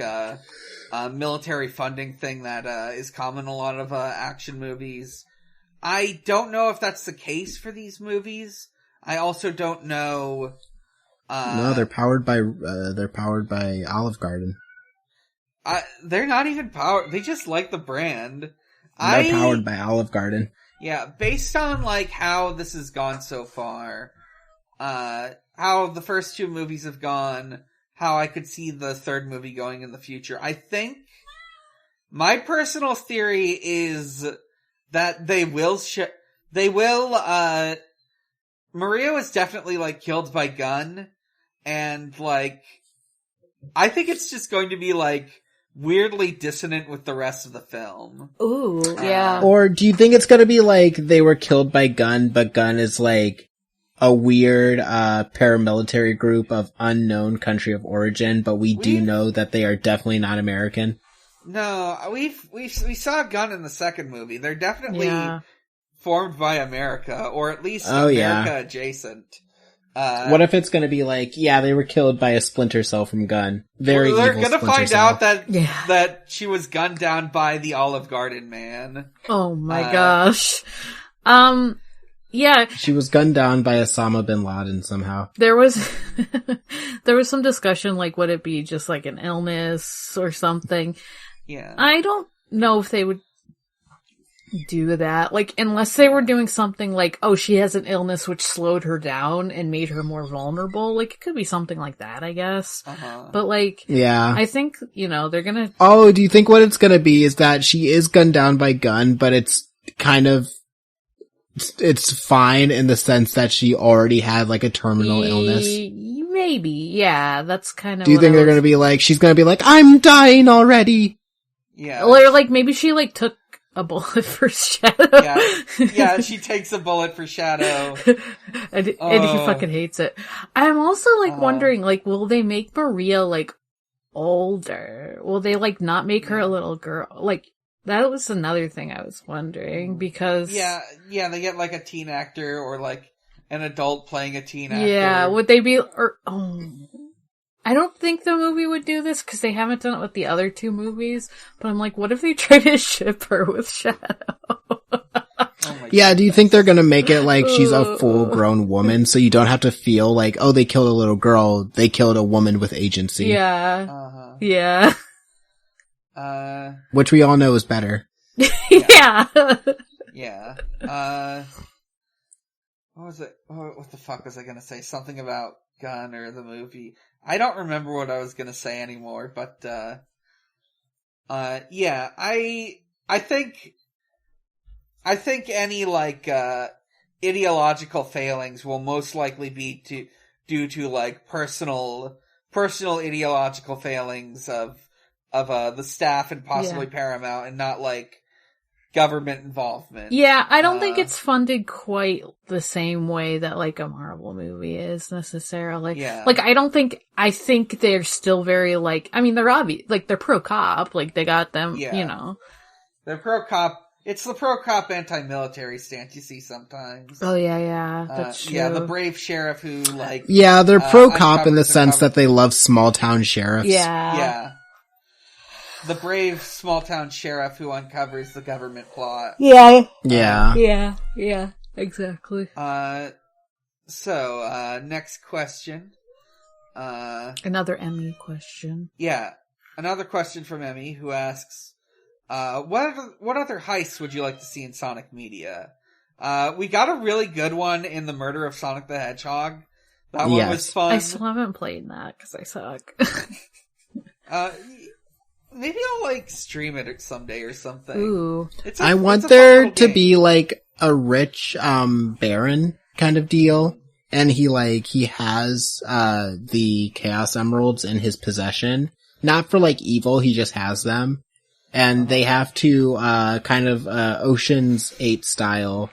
military funding thing that is common in a lot of action movies. I don't know if that's the case for these movies. I also don't know. No, they're powered by Olive Garden. They're not even powered. They just like the brand. They're powered by Olive Garden. Yeah, based on like how this has gone so far, how the first two movies have gone, how I could see the third movie going in the future, I think my personal theory is that they will Maria was definitely like killed by Gunn, and like I think it's just going to be like weirdly dissonant with the rest of the film. Ooh, yeah. Or do you think it's gonna be like they were killed by Gunn, but Gunn is like a weird paramilitary group of unknown country of origin, but we do know that they are definitely not American? No, we saw Gunn in the second movie. They're definitely formed by America, or at least America adjacent. What if it's gonna be like, they were killed by a splinter cell from Gunn. Very evil splinter cell. They're gonna find out that she was gunned down by the Olive Garden man. Oh my gosh. Yeah. She was gunned down by Osama bin Laden somehow. There was some discussion, like, would it be just like an illness or something? Yeah. I don't know if they would do that. Like, unless they were doing something like, oh, she has an illness which slowed her down and made her more vulnerable. Like, it could be something like that, I guess. But like, I think, they're gonna... Oh, do you think what it's gonna be is that she is gunned down by Gunn, but it's kind of... It's fine in the sense that she already had like a terminal illness. Maybe, yeah. That's kind of. Do you think they're gonna be like? She's gonna be like, "I'm dying already." Yeah. Or like maybe she like took a bullet for Shadow. Yeah. She takes a bullet for Shadow, and he fucking hates it. I'm also like wondering, like, will they make Maria like older? Will they like not make her a little girl? Like. That was another thing I was wondering, because... Yeah, they get, like, a teen actor, or, like, an adult playing a teen actor. Yeah, would they be... I don't think the movie would do this, because they haven't done it with the other two movies, but I'm like, what if they try to ship her with Shadow? Do you think they're gonna make it like she's a full-grown woman, so you don't have to feel like, oh, they killed a little girl, they killed a woman with agency? Yeah. Yeah. Which we all know is better. Yeah. What was it? What the fuck was I gonna say? Something about Gunn or the movie. I don't remember what I was gonna say anymore, but, I think any, like, ideological failings will most likely be due to, like, personal ideological failings of the staff and possibly Paramount, and not like government involvement. Yeah, I don't think it's funded quite the same way that like a Marvel movie is necessarily. Yeah. Like I think they're still very like, I mean, they're obvious, like they're pro cop, like they got them, They're pro-cop. It's the pro-cop anti-military stance you see sometimes. Oh, yeah, that's true. Yeah, the brave sheriff who, like... Yeah, they're pro-cop in the sense that they love small-town sheriffs. Yeah. Yeah. The brave small-town sheriff who uncovers the government plot. Yeah. Yeah. Exactly. So, next question. Another Emmy question. Yeah, another question from Emmy, who asks, what other heists would you like to see in Sonic media? We got a really good one in The Murder of Sonic the Hedgehog. That one was fun. I still haven't played that, because I suck. Maybe I'll, like, stream it someday or something. Ooh. I want there to be, like, a rich, baron kind of deal. And he has, the Chaos Emeralds in his possession. Not for, like, evil, he just has them. And they have to, Ocean's 8 style.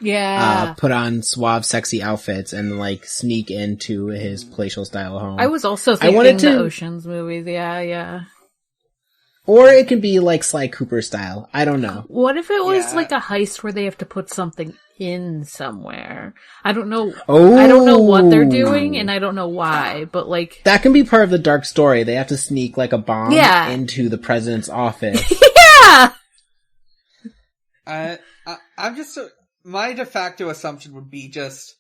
Put on suave, sexy outfits and, like, sneak into his palatial style home. I was also thinking the Ocean's movies, yeah. Or it can be, like, Sly Cooper style. I don't know. What if it was, like, a heist where they have to put something in somewhere? I don't know. Oh. I don't know what they're doing, and I don't know why, but, like... That can be part of the dark story. They have to sneak, like, a bomb into the president's office. Yeah! I'm just... my de facto assumption would be just...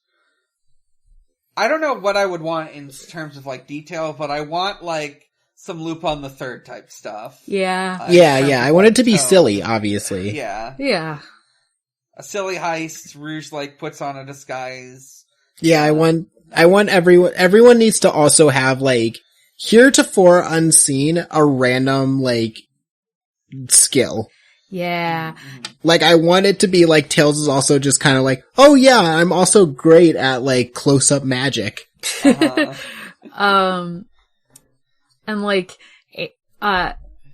I don't know what I would want in terms of, like, detail, but I want, like, some Lupin the Third type stuff. Yeah. I want it to be silly, obviously. Yeah. A silly heist, Rouge, like, puts on a disguise. Yeah, I want everyone needs to also have, like, heretofore unseen, a random, like, skill. Yeah. Like, I want it to be like, Tails is also just kind of like, oh yeah, I'm also great at, like, close-up magic. And, like,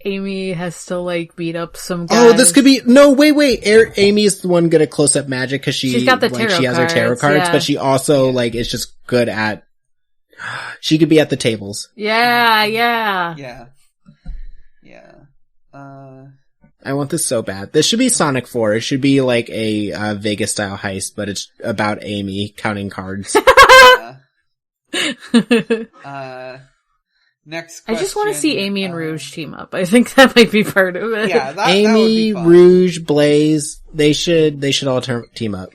Amy has to, like, beat up some guys. Oh, this could be... No, wait. Amy's the one good at close-up magic because she's got the tarot she has her tarot cards, but she also, like, is just good at... She could be at the tables. Yeah. I want this so bad. This should be Sonic 4. It should be, like, a Vegas-style heist, but it's about Amy counting cards. Next question. I just want to see Amy and Rouge team up. I think that might be part of it. Yeah, that Amy, would be fun. Rouge, Blaze, they should all team up.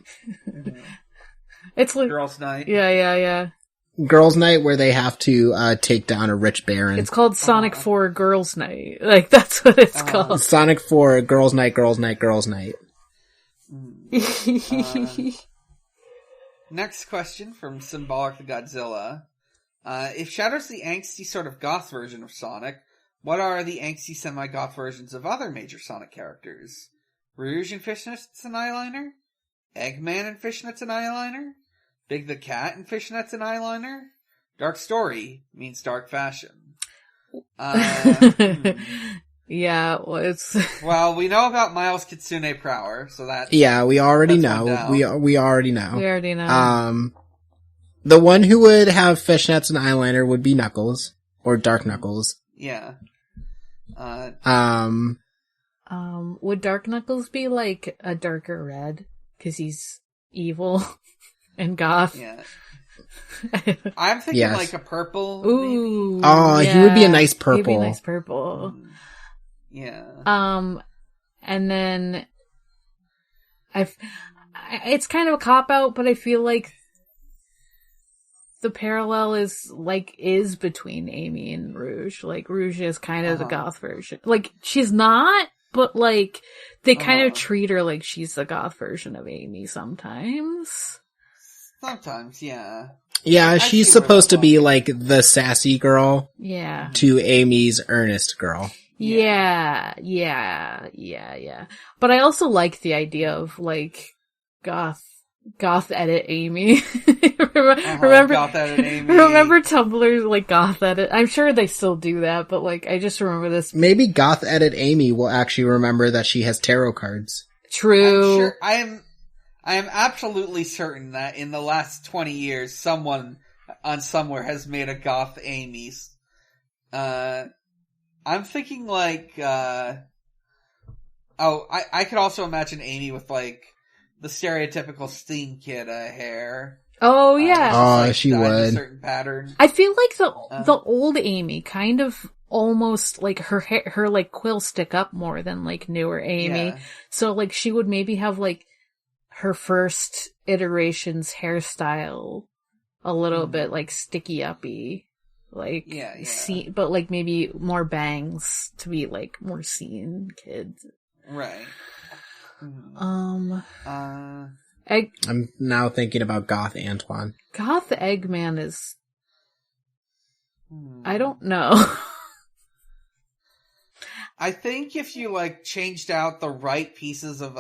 It's like Girls' Night. Yeah. Girls' Night where they have to take down a rich baron. It's called Sonic 4 Girls' Night. Like, that's what it's called. Sonic 4 Girls' Night. Next question from Symbolic the Godzilla. If Shadow's the angsty sort of goth version of Sonic, what are the angsty semi-goth versions of other major Sonic characters? Rouge and Fishnets and Eyeliner? Eggman and Fishnets and Eyeliner? Big the Cat and Fishnets and Eyeliner? Dark Story means dark fashion. Yeah, well, it's... Well, we know about Miles Kitsune Prower, so that... Yeah, we already know. We already know. We already know. The one who would have fishnets and eyeliner would be Knuckles. Or Dark Knuckles. Yeah. Would Dark Knuckles be, like, a darker red? 'Cause he's evil and goth? Yeah. I'm thinking like a purple. Ooh. Maybe. Oh, yeah. He would be a nice purple. He'd be a nice purple. Yeah. And then it's kind of a cop-out, but I feel like the parallel is between Amy and Rouge. Like, Rouge is kind of the goth version. Like, she's not, but, like, they kind of treat her like she's the goth version of Amy sometimes. Sometimes, yeah. Yeah, she's supposed to be, like, the sassy girl. Yeah. To Amy's earnest girl. Yeah. But I also like the idea of, like, goth edit Amy. Remember goth edit Amy. Remember Tumblr's, like, goth edit? I'm sure they still do that, but, like, I just remember this. Maybe goth edit Amy will actually remember that she has tarot cards. True. I am absolutely certain that in the last 20 years, someone on somewhere has made a goth Amy. I'm thinking like, I could also imagine Amy with, like, the stereotypical Steam Kid hair. Oh, yeah. She would. A certain pattern. I feel like the old Amy kind of almost, like, her hair, her, like, quills stick up more than, like, newer Amy. Yeah. So, like, she would maybe have, like, her first iteration's hairstyle a little bit, like, sticky uppy. Like, but, like, maybe more bangs to be, like, more seen kids. Right. I'm now thinking about Goth Antoine. Goth Eggman is... I don't know. I think if you, like, changed out the right pieces of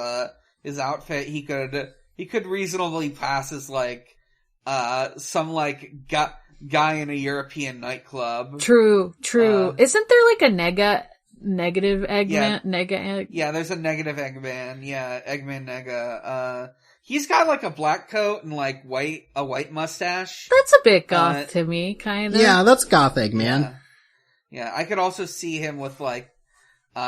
his outfit, he could reasonably pass as, like, some, like, guy in a European nightclub. True. Isn't there, like, a negative Eggman? Yeah. Nega. Yeah, there's a negative Eggman. Yeah, Eggman Nega. He's got, like, a black coat and, like, a white mustache. That's a bit goth to me, kind of. Yeah, that's Goth Eggman. Yeah, I could also see him with, like,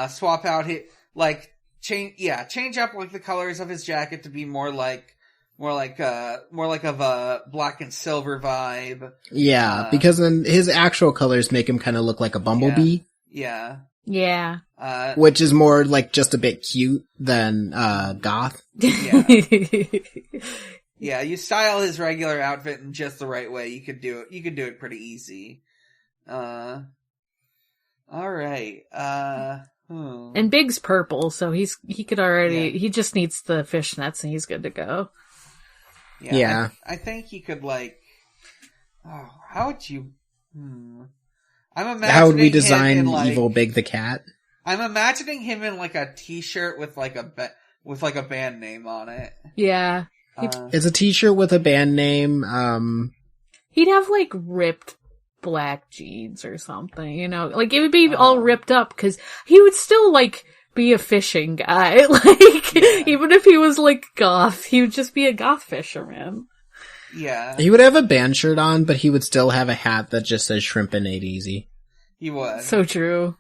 swap out his, like, change up, like, the colors of his jacket to be more like of a black and silver vibe. Yeah, because then his actual colors make him kind of look like a bumblebee. Yeah. Which is more like just a bit cute than goth. Yeah. Yeah, you style his regular outfit in just the right way, you could do it pretty easy. Alright. And Big's purple, so he he just needs the fishnets and he's good to go. Yeah. I think he could, like, how would you, I'm imagining how would we design like, Evil Big the Cat? I'm imagining him in, like, a t-shirt with, like, a band name on it. Yeah. It's a t-shirt with a band name, He'd have, like, ripped black jeans or something, you know? Like, it would be all ripped up, because he would still, like, be a fishing guy. Like, even if he was, like, goth, he would just be a goth fisherman. Yeah. He would have a band shirt on, but he would still have a hat that just says Shrimp and Ate Easy. He would. So true.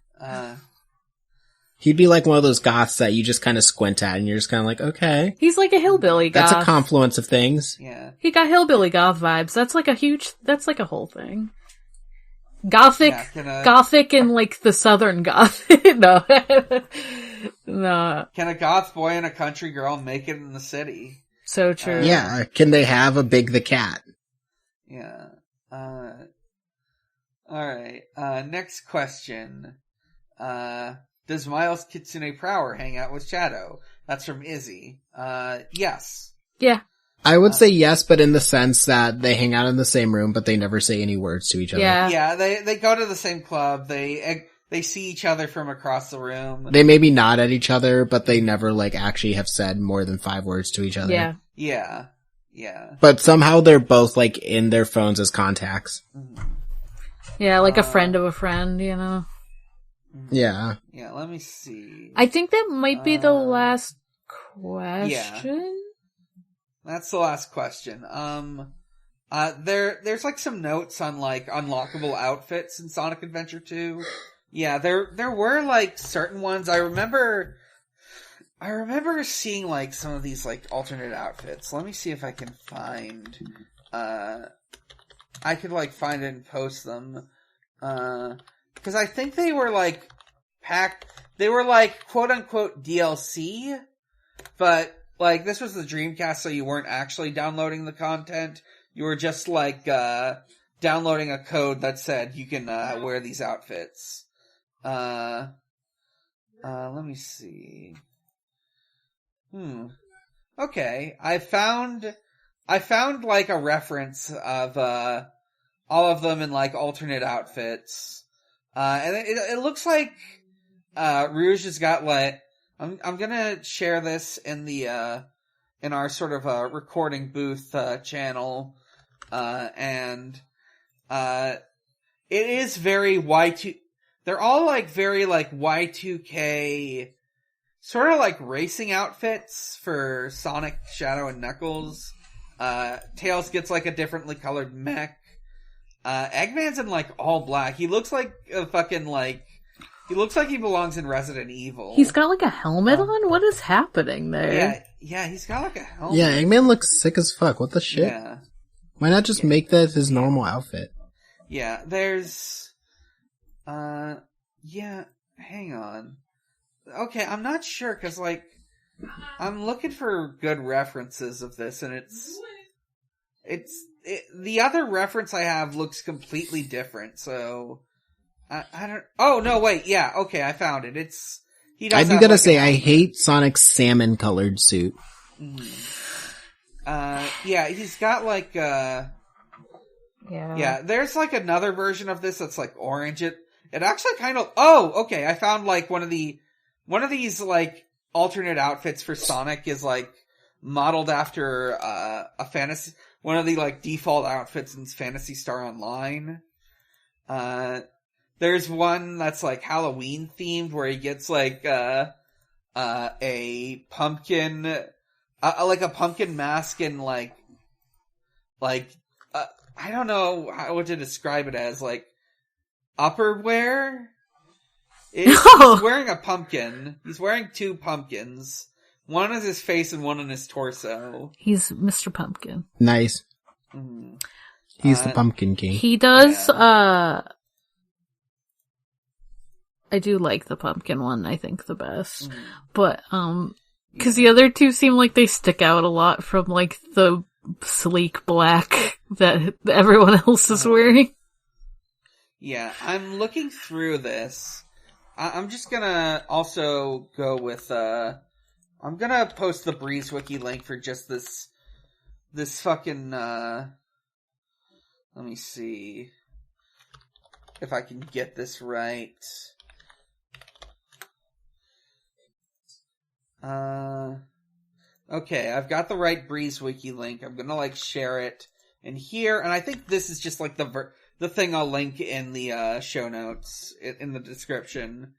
He'd be like one of those goths that you just kind of squint at and you're just kind of like, okay. He's like a hillbilly goth. That's a confluence of things. Yeah. He got hillbilly goth vibes. That's like a whole thing. Gothic and, like, the southern goth. No. No. Can a goth boy and a country girl make it in the city? So true. Yeah. Can they have a Big the Cat? Yeah. Alright. Next question. Does Miles Kitsune Prower hang out with Shadow? That's from Izzy. Yes. Yeah. I would say yes, but in the sense that they hang out in the same room, but they never say any words to each other. Yeah, they go to the same club. They see each other from across the room. They maybe nod at each other, but they never, like, actually have said more than 5 words to each other. Yeah. Yeah. Yeah. But somehow they're both, like, in their phones as contacts. Yeah, like a friend of a friend, you know? Yeah. Yeah, let me see. I think that might be the last question. Yeah. That's the last question. There's like some notes on, like, unlockable outfits in Sonic Adventure 2. Yeah, there were, like, certain ones. I remember seeing, like, some of these, like, alternate outfits. Let me see if I can find, I could, like, find it and post them. Cause I think they were, like, they were, like, quote unquote DLC, but, like, this was the Dreamcast, so you weren't actually downloading the content. You were just, like, downloading a code that said you can, wear these outfits. Let me see. Okay. I found, like, a reference of, all of them in, like, alternate outfits. And it looks like, Rouge has got, like, I'm gonna share this in the, in our sort of, recording booth, channel, and, it is very they're all, like, very, like, Y2K, sort of like racing outfits for Sonic, Shadow, and Knuckles. Tails gets, like, a differently colored mech. Eggman's in, like, all black. He looks like a fucking, like, He looks like he belongs in Resident Evil. He's got like a helmet on? What is happening there? Yeah, he's got like a helmet. Yeah, Eggman looks sick as fuck. What the shit? Yeah. Why not just make that his normal outfit? Yeah, there's... yeah, hang on. Okay, I'm not sure, because, like, I'm looking for good references of this, and the other reference I have looks completely different, so... I don't... Oh, no, wait, yeah, okay, I found it. I do gotta say, I hate Sonic's salmon-colored suit. Yeah, he's got, like, Yeah, there's, like, another version of this that's, like, orange. It actually kind of... Oh, okay, I found, like, one of these, like, alternate outfits for Sonic is, like, modeled after, a fantasy... One of the, like, default outfits in Phantasy Star Online. There's one that's, like, Halloween themed where he gets, like, a pumpkin, like a pumpkin mask and, like, I don't know what to describe it as, like, upperwear? He's wearing a pumpkin. He's wearing two pumpkins. One on his face and one on his torso. He's Mr. Pumpkin. Nice. He's the Pumpkin King. He does, I do like the pumpkin one, I think, the best. But, cause the other two seem like they stick out a lot from, like, the sleek black that everyone else is wearing. Yeah, I'm looking through this. I'm just gonna also go with, I'm gonna post the Breeze Wiki link for just this fucking, let me see if I can get this right. Okay, I've got the right Breeze Wiki link. I'm gonna, like, share it in here, and I think this is just, like, the thing I'll link in the, show notes, in the description.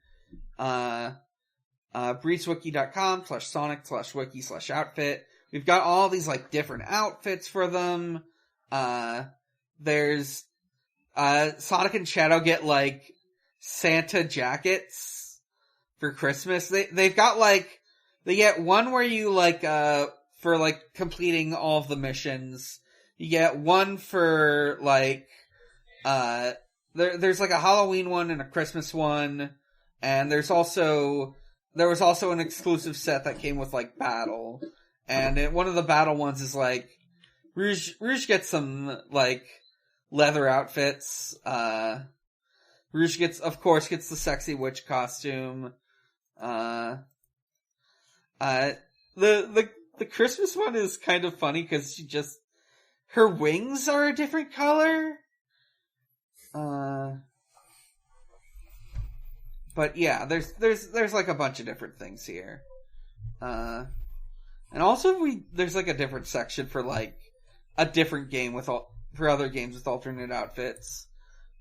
breezewiki.com/sonic/wiki/outfit. We've got all these, like, different outfits for them. There's, Sonic and Shadow get, like, Santa jackets for Christmas. They've got, like, they get one where you, like, for, like, completing all of the missions. You get one for, like, there's, like, a Halloween one and a Christmas one. And there was also an exclusive set that came with, like, Battle. And one of the Battle ones is, like, Rouge gets some, like, leather outfits. Rouge gets the sexy witch costume. The Christmas one is kind of funny because her wings are a different color. But yeah, there's like a bunch of different things here. And also there's like a different section for like a different game for other games with alternate outfits.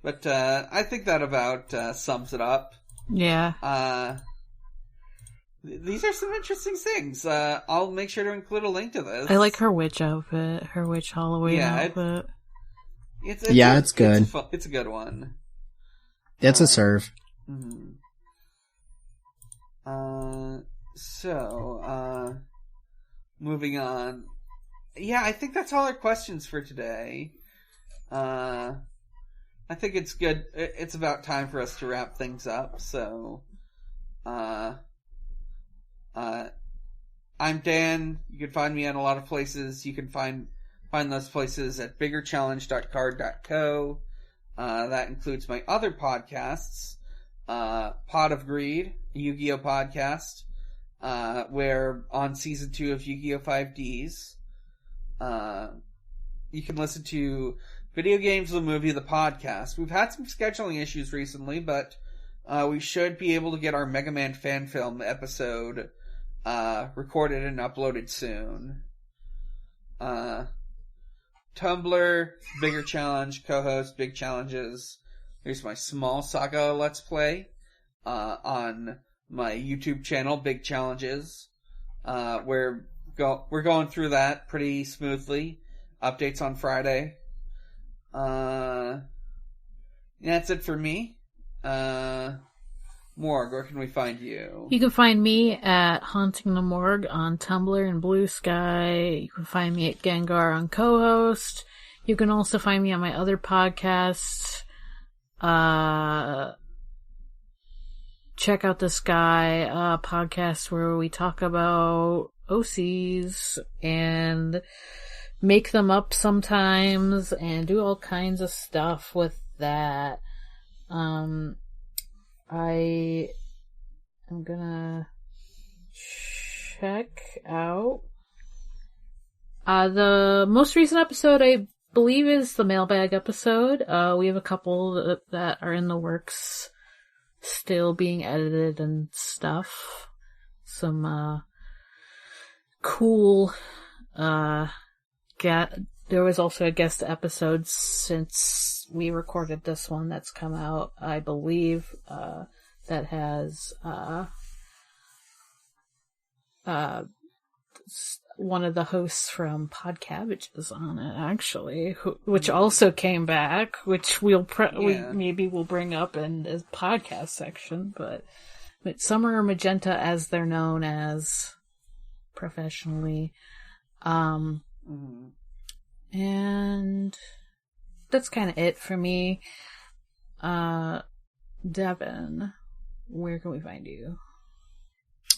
But, I think that about, sums it up. Yeah. These are some interesting things. I'll make sure to include a link to this. I like her witch outfit. Her witch Halloween outfit. It's good. It's a good one. It's a serve. Mm-hmm. Moving on. Yeah, I think that's all our questions for today. I think it's good. It's about time for us to wrap things up. So, I'm Dan. You can find me on a lot of places. You can find those places at biggerchallenge.card.co. That includes my other podcasts, Pot of Greed, a Yu-Gi-Oh podcast, where on season 2 of Yu-Gi-Oh 5Ds, you can listen to Video Games, the Movie, the podcast. We've had some scheduling issues recently, but we should be able to get our Mega Man fan film episode recorded and uploaded soon. Tumblr, Bigger Challenge, co-host, Big Challenges. Here's my small saga Let's Play on my YouTube channel, Big Challenges. We're going through that pretty smoothly. Updates on Friday. That's it for me. Morg, where can we find you? You can find me at Haunting the Morg on Tumblr and Blue Sky. You can find me at Gengar on Co-host. You can also find me on my other podcast. Check out this guy, podcast where we talk about OCs and make them up sometimes and do all kinds of stuff with that. I am gonna check out the most recent episode, I believe, is the mailbag episode. We have a couple that are in the works, still being edited and stuff. Some cool there was also a guest episode since we recorded this one that's come out, I believe, that has one of the hosts from Pod Cabbages on it, actually, which also came back, which we maybe we'll bring up in the podcast section, but Summer or Magenta, as they're known as professionally. And that's kind of it for me. Devon, where can we find you?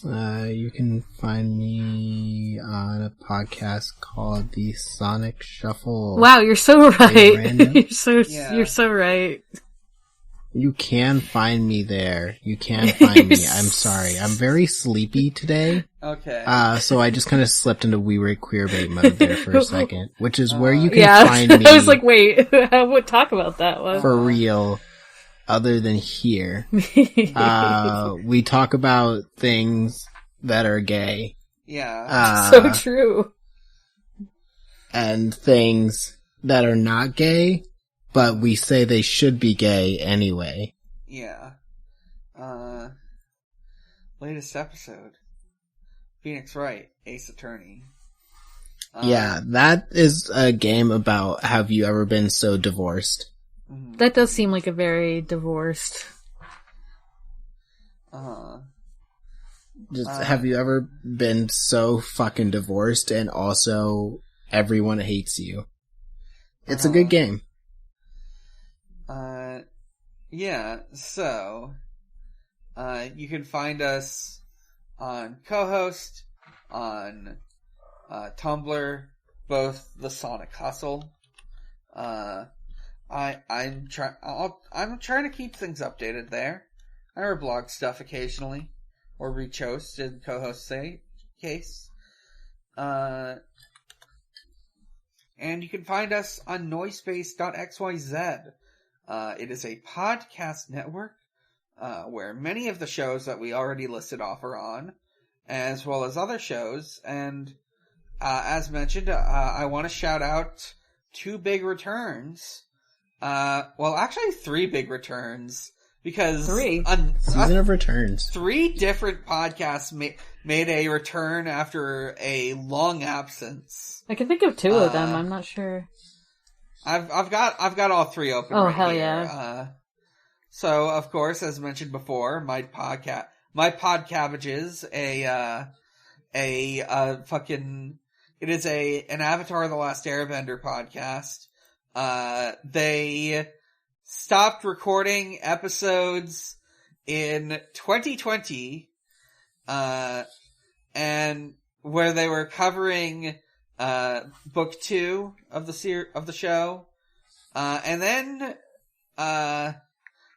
You can find me on a podcast called The Sonic Shuffle. Wow, you're so right. You're so right. You can find me there. You can find me. I'm sorry. I'm very sleepy today. Okay. So I just kind of slipped into We Were Queerbait mode there for a second, which is where you can find me. I was like, wait, I would talk about that one. For real, other than here. We talk about things that are gay. Yeah. So true. And things that are not gay, but we say they should be gay anyway. Yeah. Latest episode. Phoenix Wright, Ace Attorney. Yeah, that is a game about have you ever been so divorced. That does seem like a very divorced. Have you ever been so fucking divorced and also everyone hates you? It's a good game. Yeah, so, you can find us on Co-host, on, Tumblr, both the Sonic Hustle. I'm trying to keep things updated there. I reblog stuff occasionally, or reach-host in Co-host's case. And you can find us on noisepace.xyz. It is a podcast network, where many of the shows that we already listed off are on, as well as other shows, and, as mentioned, I want to shout out 2 big returns. Well, actually 3 big returns, because... 3? Season of returns. 3 different podcasts made a return after a long absence. I can think of 2 of them, I'm not sure. I've got all 3 open right hell here. Yeah. So, of course, as mentioned before, My Pod Cabbages, it is an Avatar The Last Airbender podcast. They stopped recording episodes in 2020, and where they were covering, book 2 of the show, and then,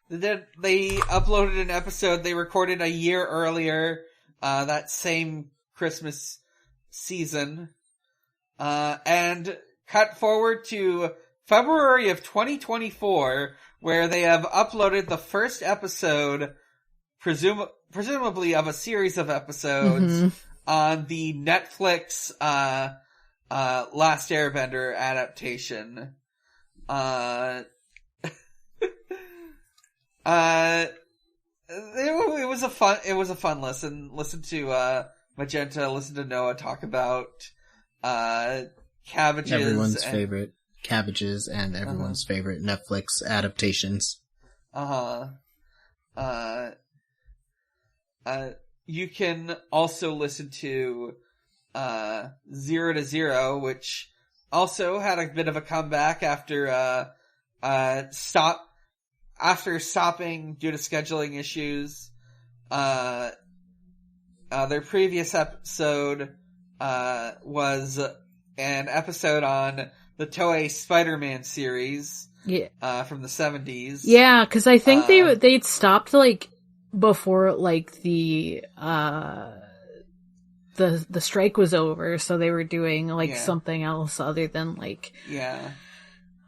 they uploaded an episode they recorded a year earlier, that same Christmas season, and cut forward to February of 2024, where they have uploaded the first episode, presumably of a series of episodes, on the Netflix, Last Airbender adaptation. It was a fun listen. Listen to, Magenta, listen to Noah talk about, cabbages. Everyone's favorite cabbages and everyone's favorite Netflix adaptations. you can also listen to 0 to 0, which also had a bit of a comeback after stopping due to scheduling issues. Their previous episode was an episode on the Toei Spider-Man series. Yeah. From the 70s. Yeah, because I think they'd stopped, like, before, like, the strike was over, so they were doing, like, something else other than, like... Yeah.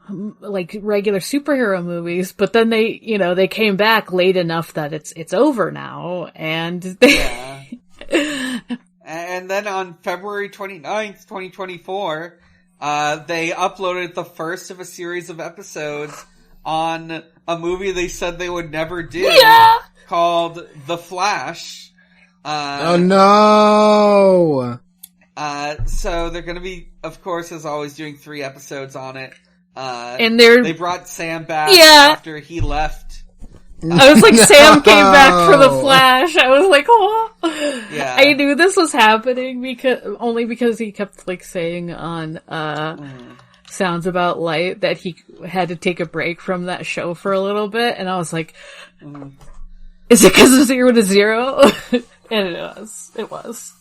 Like, regular superhero movies, but then they came back late enough that it's over now, and they... Yeah. And then on February 29th, 2024... they uploaded the first of a series of episodes on a movie they said they would never do, called The Flash. Oh no! So they're gonna be, of course, as always, doing 3 episodes on it. And they brought Sam back after he left. I was like, Sam came back for The Flash. I was like, oh. Yeah. I knew this was happening because he kept, like, saying on, Sounds About Light that he had to take a break from that show for a little bit, and I was like, is it because of 0 to 0? And it was.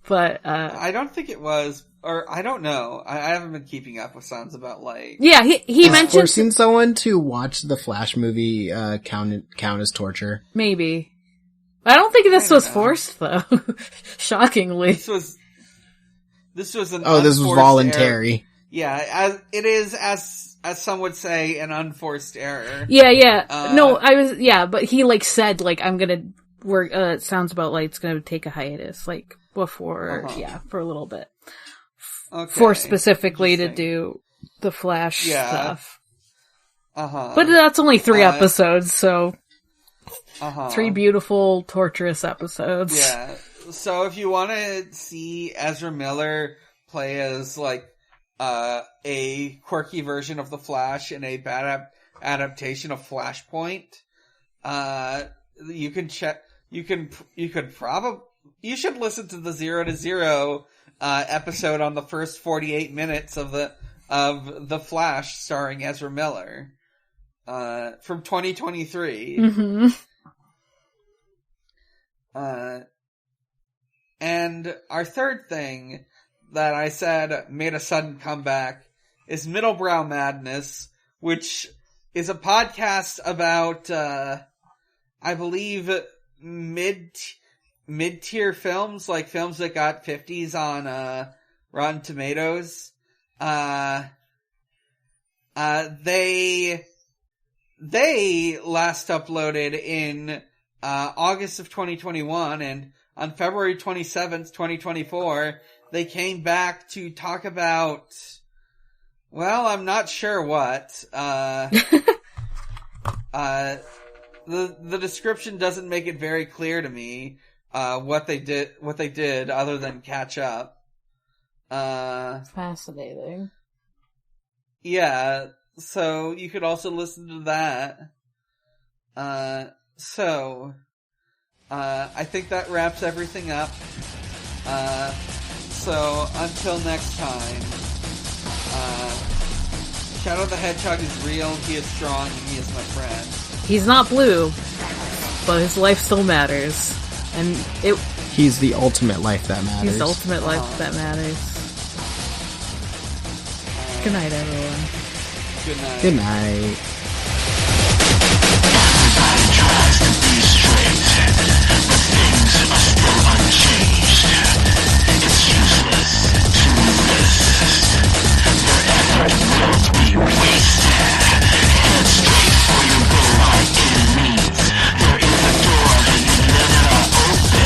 But, I don't think it was, or I don't know. I haven't been keeping up with Sounds About Light. Yeah, he mentioned... forcing someone to watch the Flash movie count as torture? Maybe. I don't think this was forced, though. Shockingly. This was this was voluntary. Error. Yeah, as some would say, an unforced error. Yeah. But he, like, said, like, I'm gonna work, Sounds About Light's gonna take a hiatus, like, before, for a little bit. Okay. For specifically to do the Flash stuff. But that's only 3 episodes, so... 3 beautiful, torturous episodes. Yeah. So if you want to see Ezra Miller play as, like, a quirky version of the Flash in a bad adaptation of Flashpoint, you can check. You should listen to the 0 to 0 episode on the first 48 minutes of the Flash starring Ezra Miller from 2023. Mm-hmm. And our third thing that I said made a sudden comeback is Middlebrow Madness, which is a podcast about, I believe, mid-tier films, like films that got 50s on, Rotten Tomatoes. They last uploaded in, August of 2021, and on February 27th, 2024, they came back to talk about, well, I'm not sure what. The description doesn't make it very clear to me, what they did other than catch up. Fascinating. Yeah, so you could also listen to that. I think that wraps everything up. So until next time, Shadow the Hedgehog is real, he is strong, and he is my friend. He's not blue, but his life still matters. And he's the ultimate life that matters. He's the ultimate life that matters. Good night, everyone. Good night. Good night. Everybody tries to be straight, but things are still unchanged. It's useless to resist. Your effort will be wasted. Head straight for your goal-like enemies. There is a door that you never open.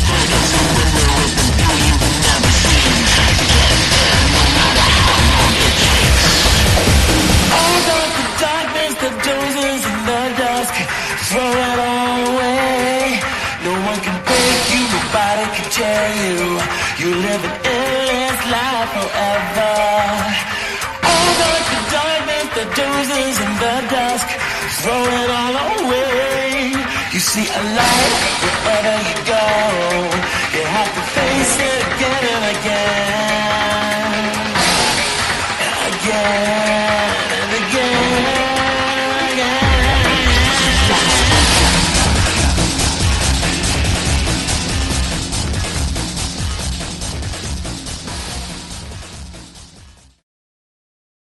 There is a window with a view you've never seen. Get there no matter how long it takes. Hold on to darkness, the dozens in the dusk. Throw it all away. No one can break you, nobody can tear you. You live an endless life forever. Hold on to darkness, the dozens in the dusk. Throw it all away. You see a light wherever you go.